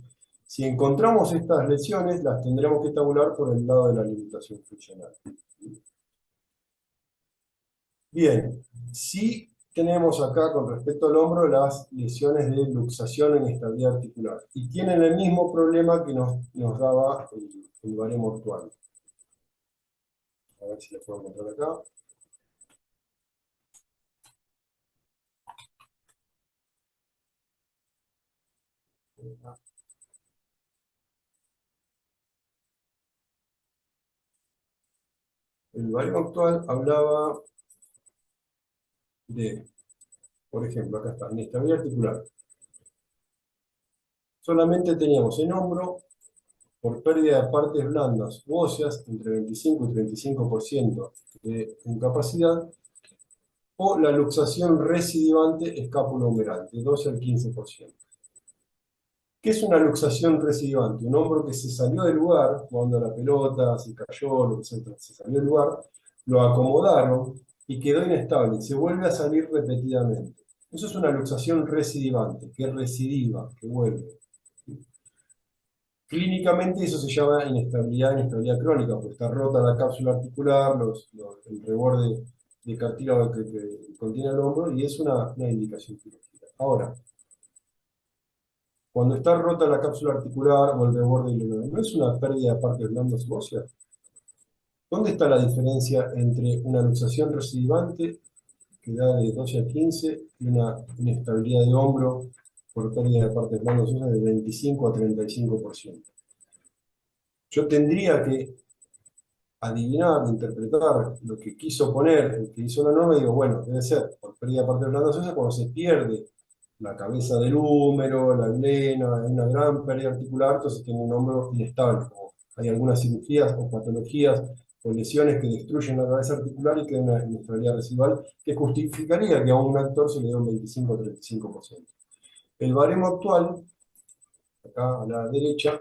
si encontramos estas lesiones, las tendremos que tabular por el lado de la limitación funcional. Bien, sí tenemos acá con respecto al hombro las lesiones de luxación en estabilidad articular y tienen el mismo problema que nos daba el baremo actual. A ver si lo puedo encontrar acá. El baremo actual hablaba de, por ejemplo, acá está, inestabilidad articular. Solamente teníamos en hombro, por pérdida de partes blandas u óseas, entre 25 y 35% de incapacidad, o la luxación recidivante escápulo-humeral, de 12 al 15%. ¿Qué es una luxación recidivante? Un hombro que se salió del lugar, jugando a la pelota, se cayó, lo que sea, se salió del lugar, lo acomodaron y quedó inestable, se vuelve a salir repetidamente. Eso es una luxación recidivante, que recidiva, que vuelve. Clínicamente eso se llama inestabilidad crónica, porque está rota la cápsula articular, el reborde de cartílago que contiene el hombro, y es una indicación quirúrgica. Ahora, cuando está rota la cápsula articular o el reborde ilioidal, ¿no es una pérdida de partes blandas óseas? ¿Dónde está la diferencia entre una luxación recidivante, que da de 12 a 15, y una inestabilidad de hombro por pérdida de partes blandas óseas de 25 a 35%? Yo tendría que adivinar, interpretar lo que quiso poner el que hizo la norma y digo, bueno, debe ser por pérdida de partes blandas óseas cuando se pierde la cabeza del húmero, la glena, hay una gran pérdida articular, entonces tiene un hombro inestable. Como hay algunas cirugías o patologías o lesiones que destruyen la cabeza articular y queda una inestabilidad residual que justificaría que a un actor se le dé un 25 o 35%. El baremo actual, acá a la derecha,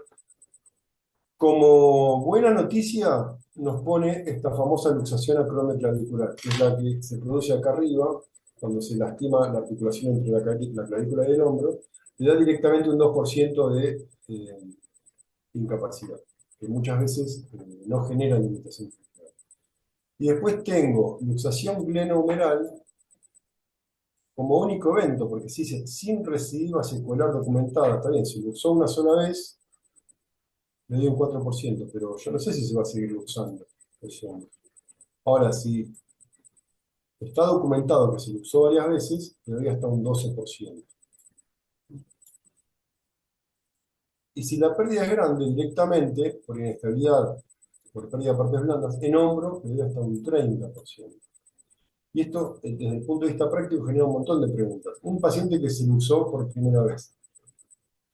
como buena noticia, nos pone esta famosa luxación acromioclavicular, que es la que se produce acá arriba, cuando se lastima la articulación entre la clavícula y el hombro, le da directamente un 2% de incapacidad, que muchas veces no genera limitación funcional. Y después tengo luxación glenohumeral como único evento, porque se dice sin recidiva secuelar documentada, está bien, se luxó una sola vez, le doy un 4%, pero yo no sé si se va a seguir luxando ese hombro. Ahora, si está documentado que se luxó varias veces, le doy hasta un 12%. Y si la pérdida es grande directamente, por inestabilidad, por pérdida de partes blandas, en hombro, le doy hasta un 30%. Y esto, desde el punto de vista práctico, genera un montón de preguntas. Un paciente que se luxó por primera vez,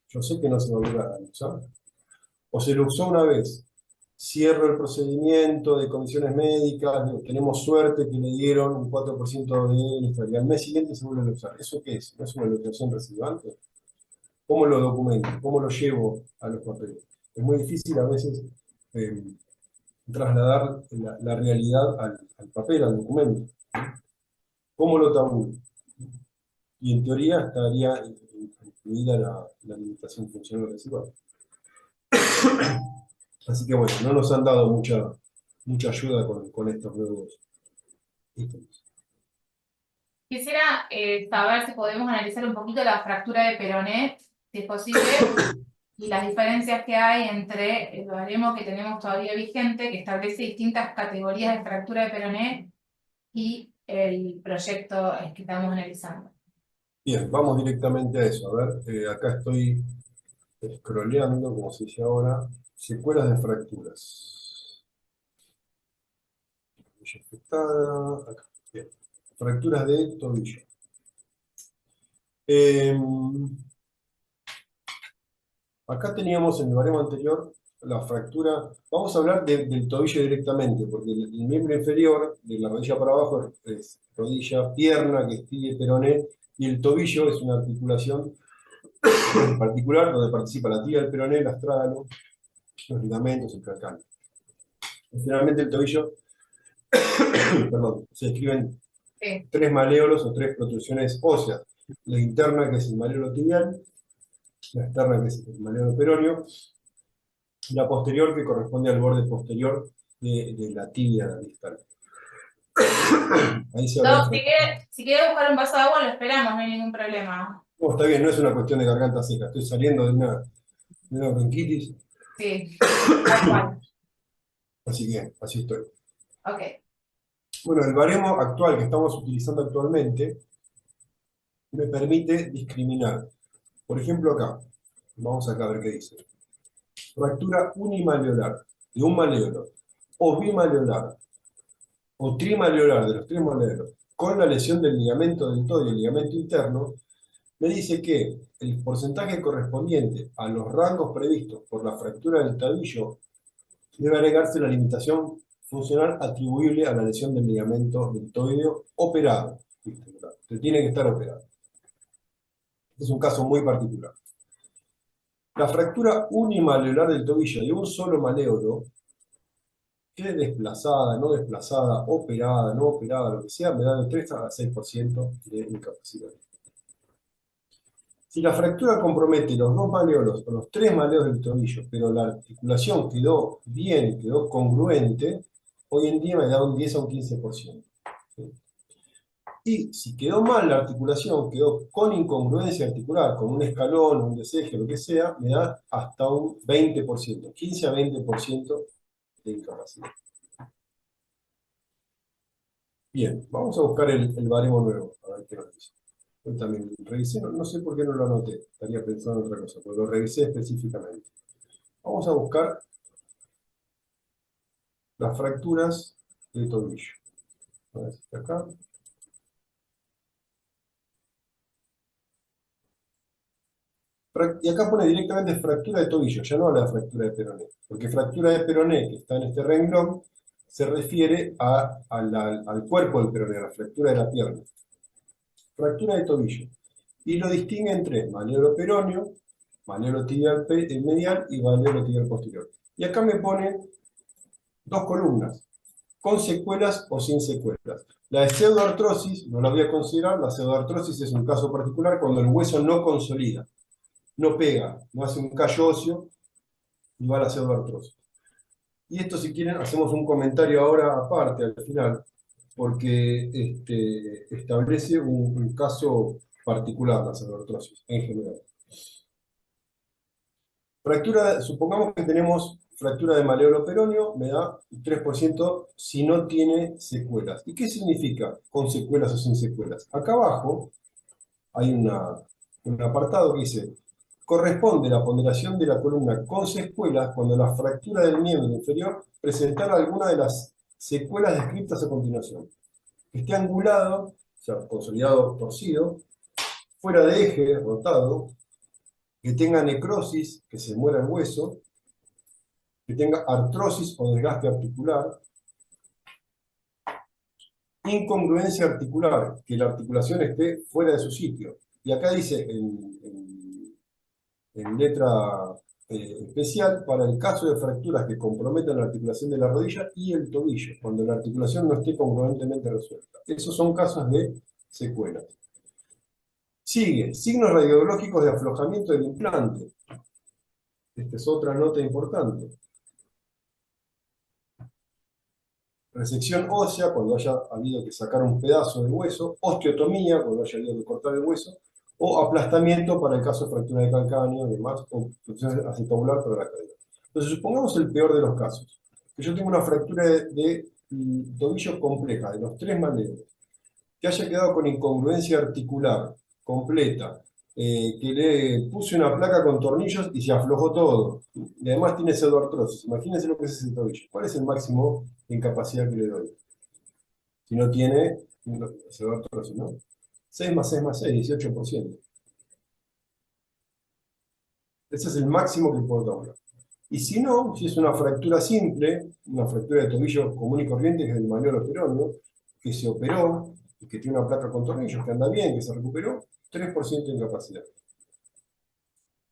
yo sé que no se va a volver a luxar. O se luxó una vez, cierro el procedimiento de condiciones médicas, tenemos suerte que le dieron un 4% de inestabilidad. Al mes siguiente se vuelve a luxar. ¿Eso qué es? ¿No es una luxación recidivante? ¿Cómo lo documento? ¿Cómo lo llevo a los papeles? Es muy difícil a veces eh, trasladar la realidad al papel, al documento. ¿Cómo lo tabulo? Y en teoría estaría incluida la limitación funcional residual. Así que bueno, no nos han dado mucha ayuda con estos nuevos ítems. Quisiera saber si podemos analizar un poquito la fractura de peroné, si es posible, y las diferencias que hay entre el baremo que tenemos todavía vigente, que establece distintas categorías de fractura de peroné, y el proyecto que estamos analizando. Bien, vamos directamente a eso. A ver, acá estoy scrolleando, como se dice ahora, secuelas de fracturas. Rodilla afectada, acá. Bien. Fracturas de tobillo. Acá teníamos en el baremo anterior la fractura. Vamos a hablar del tobillo directamente, porque el miembro inferior, de la rodilla para abajo, es rodilla, pierna, que es tibia y peroné, y el tobillo es una articulación en particular donde participa la tibia del peroné, el astralo, los ligamentos, el calcáneo. Generalmente el tobillo perdón, se describen Sí. 3 maléolos o 3 protrusiones óseas. La interna, que es el maléolo tibial, la externa, que es el maléolo peroneo, y la posterior, que corresponde al borde posterior de la tibia distal. Ahí se habla de Doc, fractura. si quiere buscar un vaso de agua, lo esperamos, no hay ningún problema. No, está bien, no es una cuestión de garganta seca. Estoy saliendo de una bronquitis, Sí, tal cual. así que así estoy. Ok. Bueno, el baremo actual que estamos utilizando actualmente me permite discriminar. Por ejemplo, acá, vamos acá a ver qué dice. Fractura unimaleolar de un maleolo o bimaleolar o trimaleolar de los 3 maleolos con la lesión del ligamento deltoide y el ligamento interno, me dice que el porcentaje correspondiente a los rangos previstos por la fractura del tabillo debe agregarse la limitación funcional atribuible a la lesión del ligamento deltoideo operado. Usted tiene que estar operado. Este es un caso muy particular. La fractura unimaleolar del tobillo de un solo maléolo, que desplazada, no desplazada, operada, no operada, lo que sea, me da del 3 a 6% de incapacidad. Si la fractura compromete los 2 maleolos o los 3 maleolos del tobillo, pero la articulación quedó bien, quedó congruente, hoy en día me da un 10 a un 15%. ¿Sí? Y si quedó mal la articulación, quedó con incongruencia articular, con un escalón, un deseje, lo que sea, me da hasta un 20%, 15 a 20% de incapacidad. Bien, vamos a buscar el baremo nuevo, a ver qué nos dice. Yo también revisé, no sé por qué no lo anoté, estaría pensando en otra cosa, porque lo revisé específicamente. Vamos a buscar las fracturas del tobillo. A ver si está acá. Y acá pone directamente fractura de tobillo, ya no habla de fractura de peroné, porque fractura de peroné, que está en este renglón, se refiere al cuerpo del peroné, a la fractura de la pierna. Fractura de tobillo. Y lo distingue entre maleolo peroneo, maleolo tibial medial y maleolo tibial posterior. Y acá me pone 2 columnas, con secuelas o sin secuelas. La de pseudoartrosis no la voy a considerar, la pseudoartrosis es un caso particular cuando el hueso no consolida, no pega, no hace un callo óseo y va a la pseudoartrosis. Y esto, si quieren, hacemos un comentario ahora aparte, al final, porque establece un caso particular, la pseudoartrosis, en general. Fractura, supongamos que tenemos fractura de maleolo peroneo, me da 3% si no tiene secuelas. ¿Y qué significa con secuelas o sin secuelas? Acá abajo hay un apartado que dice, corresponde la ponderación de la columna con secuelas cuando la fractura del miembro inferior presentara alguna de las secuelas descritas a continuación. Que esté angulado, o sea, consolidado, torcido, fuera de eje, rotado, que tenga necrosis, que se muera el hueso, que tenga artrosis o desgaste articular, incongruencia articular, que la articulación esté fuera de su sitio. Y acá dice en letra especial, para el caso de fracturas que comprometan la articulación de la rodilla y el tobillo, cuando la articulación no esté congruentemente resuelta. Esos son casos de secuelas. Sigue, signos radiológicos de aflojamiento del implante. Esta es otra nota importante. Resección ósea, cuando haya habido que sacar un pedazo del hueso, osteotomía, cuando haya habido que cortar el hueso, o aplastamiento para el caso de fractura de calcáneo y demás, o fractura acetabular para la caída. Entonces, supongamos el peor de los casos, que yo tengo una fractura de tobillo compleja, de los 3 maleolos, que haya quedado con incongruencia articular completa, que le puse una placa con tornillos y se aflojó todo, y además tiene pseudoartrosis. Imagínense lo que es ese tobillo. ¿Cuál es el máximo de incapacidad que le doy? Si no tiene pseudoartrosis, ¿no? 6 más 6 más 6, 18%. Ese es el máximo que puedo tomar. Y si no, si es una fractura simple, una fractura de tobillo común y corriente, que es el maleolo peroneo, que se operó, y que tiene una placa con tornillos, que anda bien, que se recuperó, 3% de incapacidad.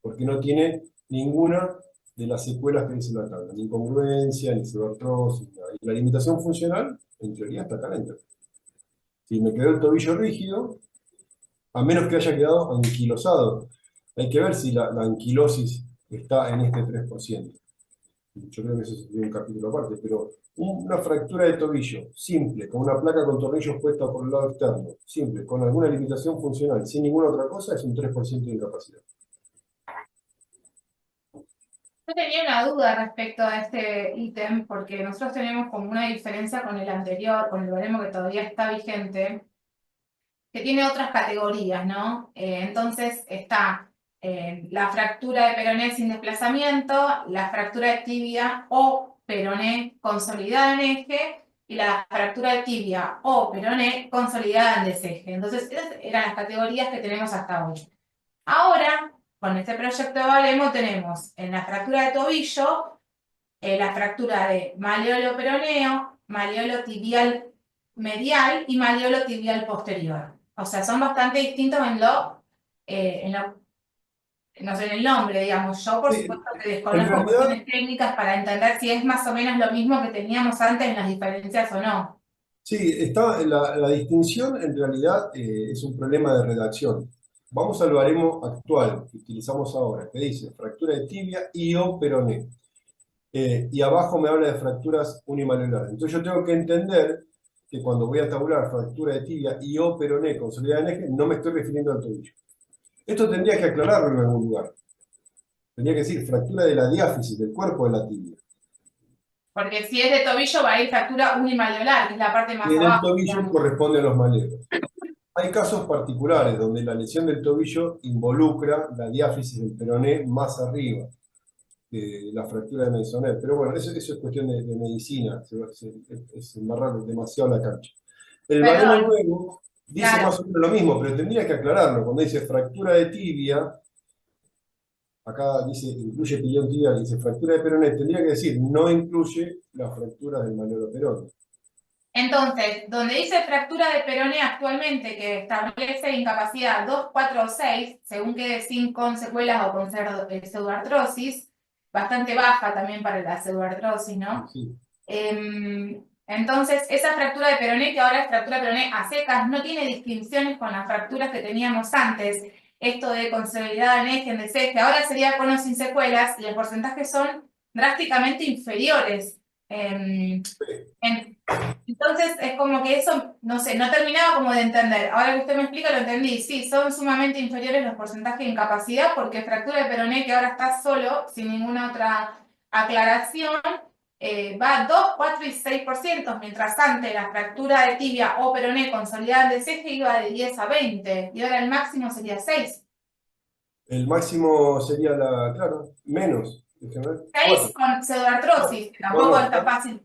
Porque no tiene ninguna de las secuelas que dice la tabla, ni incongruencia, ni pseudoartrosis, nada. Y la limitación funcional en teoría está acá adentro. Si me quedó el tobillo rígido, a menos que haya quedado anquilosado, hay que ver si la anquilosis está en este 3%. Yo creo que eso sería un capítulo aparte, pero una fractura de tobillo simple, con una placa con tornillos puesta por el lado externo, simple, con alguna limitación funcional, sin ninguna otra cosa, es un 3% de incapacidad. Yo tenía una duda respecto a este ítem, porque nosotros tenemos como una diferencia con el anterior, con el baremo que todavía está vigente, que tiene otras categorías, ¿no? Entonces está la fractura de peroné sin desplazamiento, la fractura de tibia o peroné consolidada en eje, y la fractura de tibia o peroné consolidada en deseje. Entonces, esas eran las categorías que tenemos hasta hoy. Ahora, con este proyecto de baremo tenemos en la fractura de tobillo, la fractura de maleolo peroneo, maleolo tibial medial y maleolo tibial posterior. O sea, son bastante distintos no sé, en el nombre, digamos. Yo, por Sí, supuesto, que en desconozco realidad, cuestiones técnicas para entender si es más o menos lo mismo que teníamos antes en las diferencias o no. sí, está, la distinción en realidad es un problema de redacción. Vamos al baremo actual que utilizamos ahora, que dice fractura de tibia y o peroné. Y abajo me habla de fracturas unimalulares. Entonces yo tengo que entender que cuando voy a tabular fractura de tibia y o peroné consolidada en eje, no me estoy refiriendo al tobillo. Esto tendría que aclararlo en algún lugar. Tendría que decir fractura de la diáfisis, del cuerpo de la tibia. Porque si es de tobillo va a ir fractura unimalleolar, que es la parte Y más en el abajo, tobillo digamos. corresponde a los maleros. Hay casos particulares donde la lesión del tobillo involucra la diáfisis del peroné más arriba que la fractura de Meissonier. Pero bueno, eso es cuestión de medicina, es embarrar demasiado la cancha. El baremo Perdón, nuevo dice claro. más o menos lo mismo, pero tendría que aclararlo. Cuando dice fractura de tibia, acá dice incluye pilión tibial, dice fractura de peroné, tendría que decir no incluye la fractura del malleolo peroné. Entonces, donde dice fractura de peroné actualmente, que establece incapacidad 2, 4 o 6, según quede sin con secuelas o con pseudoartrosis, bastante baja también para la pseudoartrosis, ¿no? Sí. Entonces, esa fractura de peroné, que ahora es fractura de peroné a secas, no tiene distinciones con las fracturas que teníamos antes. Esto de consolidada en eje, en deseje, ahora sería con o sin secuelas y los porcentajes son drásticamente inferiores. Em, entonces es como que eso, no sé, no terminaba como de entender. Ahora que usted me explica, lo entendí. Sí, son sumamente inferiores los porcentajes de incapacidad porque fractura de peroné, que ahora está solo, sin ninguna otra aclaración, va a 2, 4 y 6%, mientras antes la fractura de tibia o peroné consolidada en deseje iba de 10 a 20, y ahora el máximo sería 6. El máximo sería claro, menos, déjame ver, 6 4. con pseudoartrosis, que No, tampoco no, está fácil.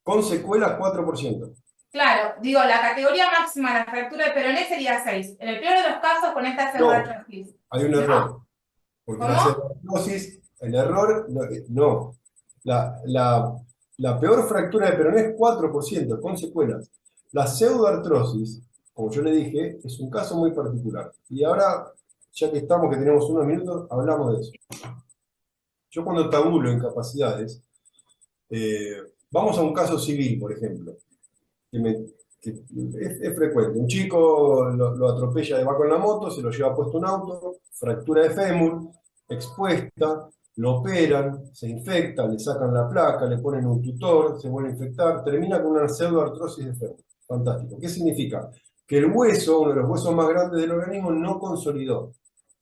con secuelas 4%. Claro, digo, la categoría máxima de la fractura de peroné sería 6. En el peor de los casos, con esta No, pseudoartrosis. hay un ¿No? error. Porque la ¿Cómo? pseudoartrosis, el error, no. La, la, la peor fractura de peroné es 4%, con secuelas. La pseudoartrosis, como yo le dije, es un caso muy particular. Y ahora, ya que estamos, que tenemos unos minutos, hablamos de eso. Yo cuando tabulo incapacidades, eh, vamos a un caso civil, por ejemplo, que, que es frecuente. Un chico lo atropella, va con la moto, se lo lleva puesto un auto, fractura de fémur, expuesta, lo operan, se infecta, le sacan la placa, le ponen un tutor, se vuelve a infectar, termina con una pseudoartrosis de fémur. Fantástico. ¿Qué significa? Que el hueso, uno de los huesos más grandes del organismo, no consolidó.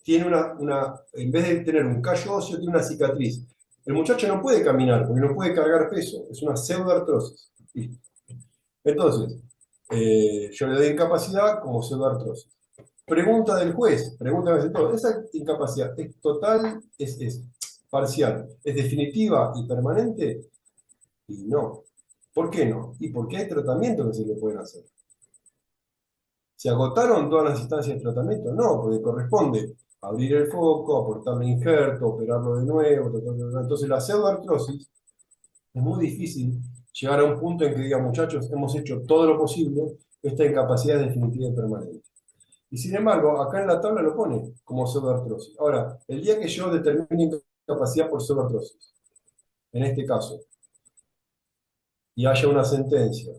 Tiene en vez de tener un callo óseo, tiene una cicatriz. El muchacho no puede caminar porque no puede cargar peso, es una pseudoartrosis. Entonces, yo le doy incapacidad como pseudoartrosis. Pregunta del juez, pregunta de todo. ¿Esa incapacidad es total, es parcial, es definitiva y permanente? Y no. ¿Por qué no? Y porque hay tratamientos que se le pueden hacer. ¿Se agotaron todas las instancias de tratamiento? No, porque corresponde abrir el foco, aportarle injerto, operarlo de nuevo. Entonces la pseudoartrosis es muy difícil llegar a un punto en que diga, muchachos, hemos hecho todo lo posible, esta incapacidad es definitiva y permanente. Y sin embargo, acá en la tabla lo pone como pseudoartrosis. Ahora, el día que yo determine incapacidad por pseudoartrosis, en este caso, y haya una sentencia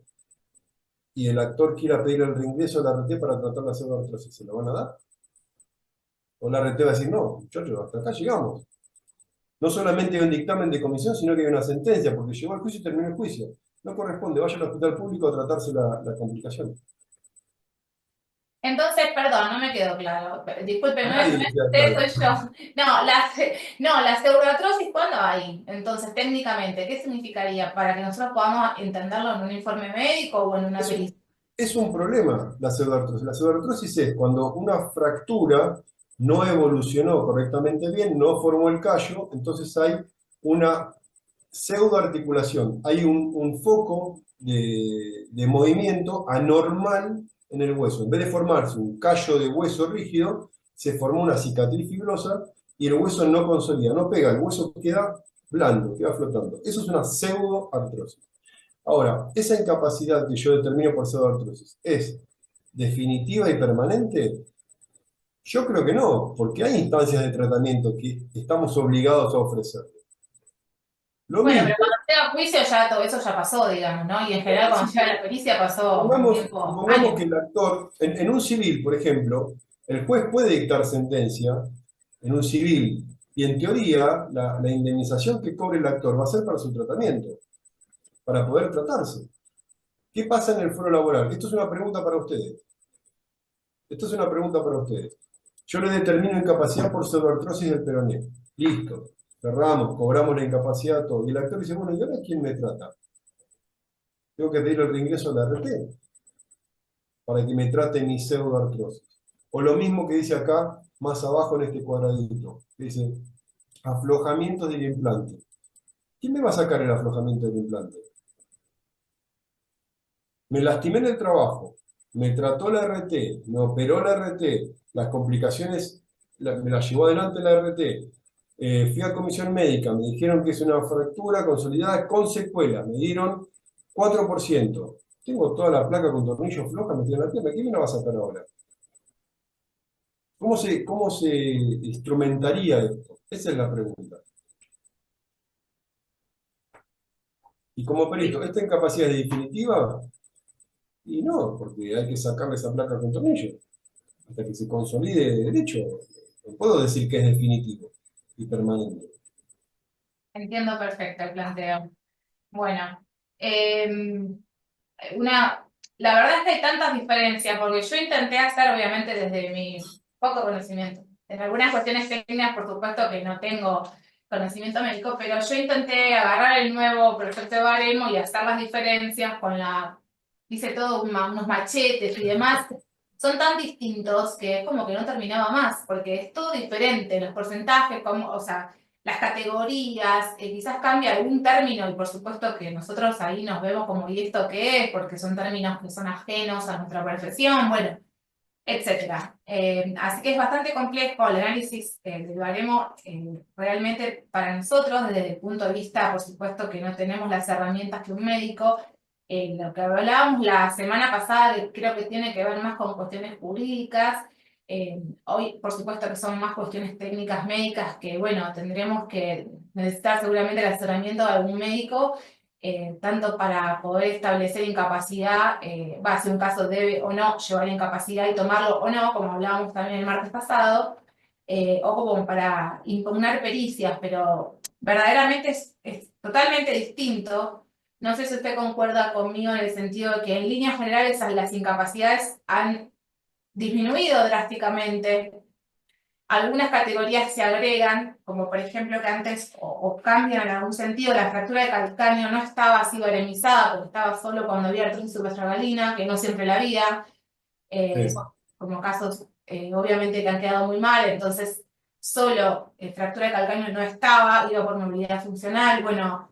y el actor quiera pedir el reingreso de la RT para tratar la pseudoartrosis, ¿se lo van a dar? O la RT va a decir, no, muchachos, hasta acá llegamos. No solamente hay un dictamen de comisión, sino que hay una sentencia, porque llegó al juicio y terminó el juicio. No corresponde, vaya al hospital público a tratarse la complicación. Entonces, perdón, no me quedó claro. A Discúlpeme, nadie le queda soy claro. yo. No, la pseudoartrosis, ¿cuándo hay? Entonces, técnicamente, ¿qué significaría para que nosotros podamos entenderlo en un informe médico o en una Es un, pericia? es un problema la pseudoartrosis. La pseudoartrosis es cuando una fractura no evolucionó correctamente bien, no formó el callo, entonces hay una pseudoarticulación. Hay un foco de movimiento anormal en el hueso. En vez de formarse un callo de hueso rígido, se formó una cicatriz fibrosa y el hueso no consolida, no pega, el hueso queda blando, queda flotando. Eso es una pseudoartrosis. Ahora, esa incapacidad que yo determino por pseudoartrosis, ¿es definitiva y permanente? Yo creo que no, porque hay instancias de tratamiento que estamos obligados a ofrecer. Lo Bueno, pero mismo, cuando llega a juicio ya todo eso ya pasó, digamos, ¿no? Y en general cuando llega la pericia pasó un tiempo, supongamos años. que el actor, en un civil, por ejemplo, el juez puede dictar sentencia en un civil y en teoría la indemnización que cobre el actor va a ser para su tratamiento, para poder tratarse. ¿Qué pasa en el foro laboral? Esto es una pregunta para ustedes. Esto es una pregunta para ustedes. Yo le determino incapacidad por pseudoartrosis del peroné. Listo. Cerramos, cobramos la incapacidad, todo. Y el actor dice, bueno, ¿y ahora quién me trata? Tengo que pedir el reingreso a la RT para que me trate mi pseudoartrosis. O lo mismo que dice acá, más abajo en este cuadradito. Que dice, aflojamientos del implante. ¿Quién me va a sacar el aflojamiento del implante? Me lastimé en el trabajo, me trató la RT, me operó la RT, las complicaciones me las llevó adelante la RT, fui a comisión médica, me dijeron que es una fractura consolidada con secuela, me dieron 4%. Tengo toda la placa con tornillo floja metida en la pierna, ¿quién me la va a sacar ahora? ¿Cómo se instrumentaría esto? Esa es la pregunta. Y como perito, ¿esta incapacidad es definitiva? Y no, porque hay que sacarle esa placa con tornillo hasta que se consolide derecho. No puedo decir que es definitivo y permanente. Entiendo perfecto el planteo. Bueno, eh, una, la verdad es que hay tantas diferencias, porque yo intenté hacer, obviamente, desde mi poco conocimiento. En algunas cuestiones técnicas, por supuesto, que no tengo conocimiento médico, pero yo intenté agarrar el nuevo proyecto de baremo y hacer las diferencias con hice todo unos machetes y demás. Son tan distintos que es como que no terminaba más, porque es todo diferente, los porcentajes, como, o sea, las categorías, quizás cambia algún término y por supuesto que nosotros ahí nos vemos como, ¿y esto qué es? Porque son términos que son ajenos a nuestra profesión, bueno, etcétera. Así que es bastante complejo el análisis del baremo, realmente para nosotros, desde el punto de vista, por supuesto que no tenemos las herramientas que un médico, lo que hablábamos la semana pasada, que creo que tiene que ver más con cuestiones jurídicas, hoy por supuesto que son más cuestiones técnicas médicas que, bueno, tendremos que necesitar seguramente el asesoramiento de algún médico, tanto para poder establecer incapacidad, va, si un caso debe o no llevar incapacidad y tomarlo o no, como hablábamos también el martes pasado, o como para impugnar pericias, pero verdaderamente es totalmente distinto. No sé si usted concuerda conmigo en el sentido de que en líneas generales las incapacidades han disminuido drásticamente. Algunas categorías se agregan, como por ejemplo que antes o cambian en algún sentido, la fractura de calcáneo no estaba así baremizada porque estaba solo cuando había artritis subestragalina, que no siempre la había, son Sí. como casos obviamente que han quedado muy mal, entonces solo fractura de calcáneo no estaba, iba por movilidad funcional, bueno,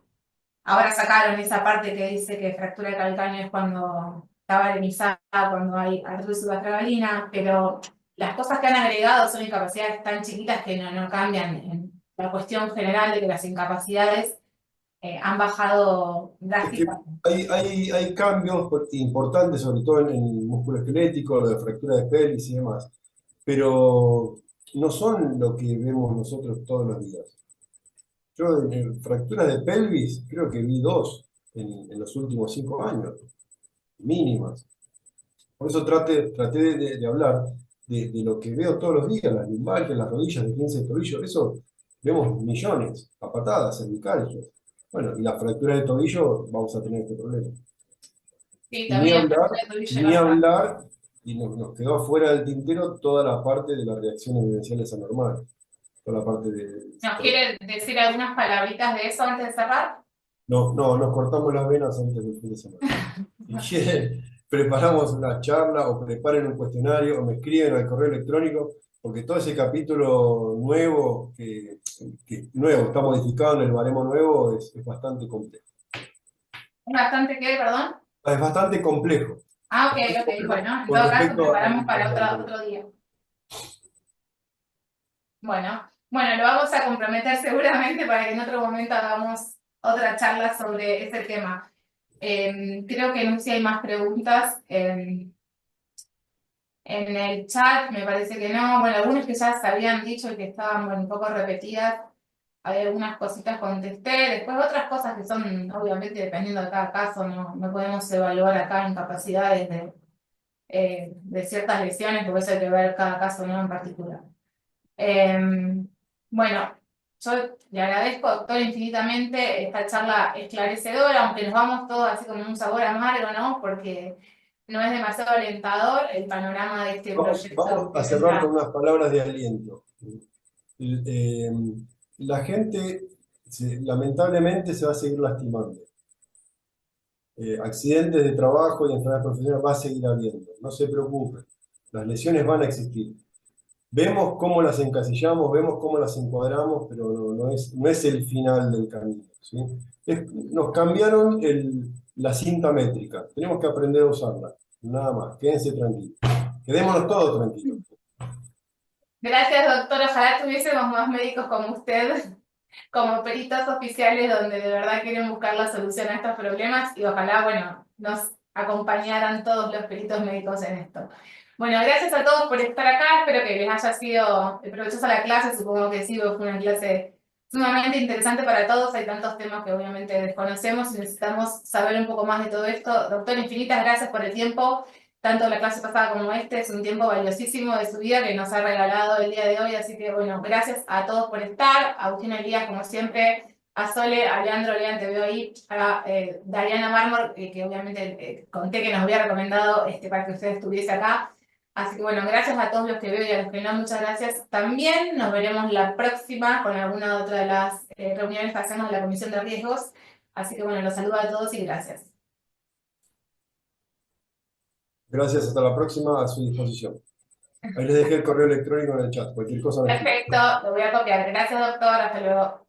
ahora sacaron esa parte que dice que fractura de calcáneo es cuando está baremizada, cuando hay artritis subestragalina, pero las cosas que han agregado son incapacidades tan chiquitas que no cambian en la cuestión general de que las incapacidades han bajado Es que drásticamente. hay cambios importantes, sobre todo en el músculo esquelético, la fractura de pelvis y demás, pero no son lo que vemos nosotros todos los días. Yo en fracturas de pelvis creo que vi dos en los últimos 5 años. mínimas. Por eso traté de hablar de lo que veo todos los días, las lumbalgias, las rodillas de 15 de tobillo, eso vemos millones, a patadas, cervicales. Bueno, y la fractura de tobillo vamos a tener este problema. Sí, Y ni también hablar, el tobillo ni no está. hablar, y nos quedó afuera del tintero toda la parte de las reacciones vivenciales anormales, toda la parte de... ¿Nos quiere decir algunas palabritas de eso antes de cerrar? No, no, nos cortamos las venas antes del fin de semana. Si quieren, preparamos una charla o preparen un cuestionario o me escriben al correo electrónico, porque todo ese capítulo nuevo, que nuevo, está modificado en el baremo nuevo, es bastante complejo. ¿Es bastante qué, perdón? Es bastante complejo. Ah, ok, ok, bueno, en Con todo caso respecto a... preparamos para otro día. Bueno, lo vamos a comprometer seguramente para que en otro momento hagamos otra charla sobre ese tema. Creo que no sé si hay más preguntas en el chat, me parece que no. Bueno, algunas que ya se habían dicho y que estaban bueno, un poco repetidas. Hay algunas cositas contesté, después otras cosas que son, obviamente, dependiendo de cada caso, no podemos evaluar acá incapacidades de ciertas lesiones, porque eso hay que ver cada caso ¿no? en particular. Bueno, yo le agradezco, doctor, infinitamente esta charla esclarecedora, aunque nos vamos todos así como un sabor amargo, ¿no? Porque no es demasiado alentador el panorama de este proyecto Vamos que a cerrar con vendrá. unas palabras de aliento. Eh, la gente lamentablemente se va a seguir lastimando. Accidentes de trabajo y enfermedades profesionales va a seguir habiendo. No se preocupen, las lesiones van a existir. Vemos cómo las encasillamos, vemos cómo las encuadramos, pero no es el final del camino, ¿sí? Nos cambiaron la cinta métrica, tenemos que aprender a usarla, nada más, quédense tranquilos. Quedémonos todos tranquilos. Gracias, doctor. Ojalá tuviésemos más médicos como usted, como peritos oficiales donde de verdad quieren buscar la solución a estos problemas y ojalá, bueno, nos acompañaran todos los peritos médicos en esto. Bueno, gracias a todos por estar acá, espero que les haya sido provechosa la clase, supongo que sí, porque fue una clase sumamente interesante para todos, hay tantos temas que obviamente desconocemos y necesitamos saber un poco más de todo esto. Doctor, infinitas gracias por el tiempo, tanto la clase pasada como este, es un tiempo valiosísimo de su vida que nos ha regalado el día de hoy, así que bueno, gracias a todos por estar, a Agustín Elías como siempre, a Sole, a Leandro, Lean, te veo ahí, a Dariana Mármol, que obviamente conté que nos había recomendado para que usted estuviese acá. Así que bueno, gracias a todos los que veo y a los que no, muchas gracias. También nos veremos la próxima con alguna otra de las reuniones que hacemos de la Comisión de Riesgos. Así que bueno, los saludo a todos y gracias. Gracias, hasta la próxima, a su disposición. Ahí les dejé el correo electrónico en el chat, cualquier cosa me escriben. Perfecto, lo voy a copiar. Gracias, doctor. Hasta luego.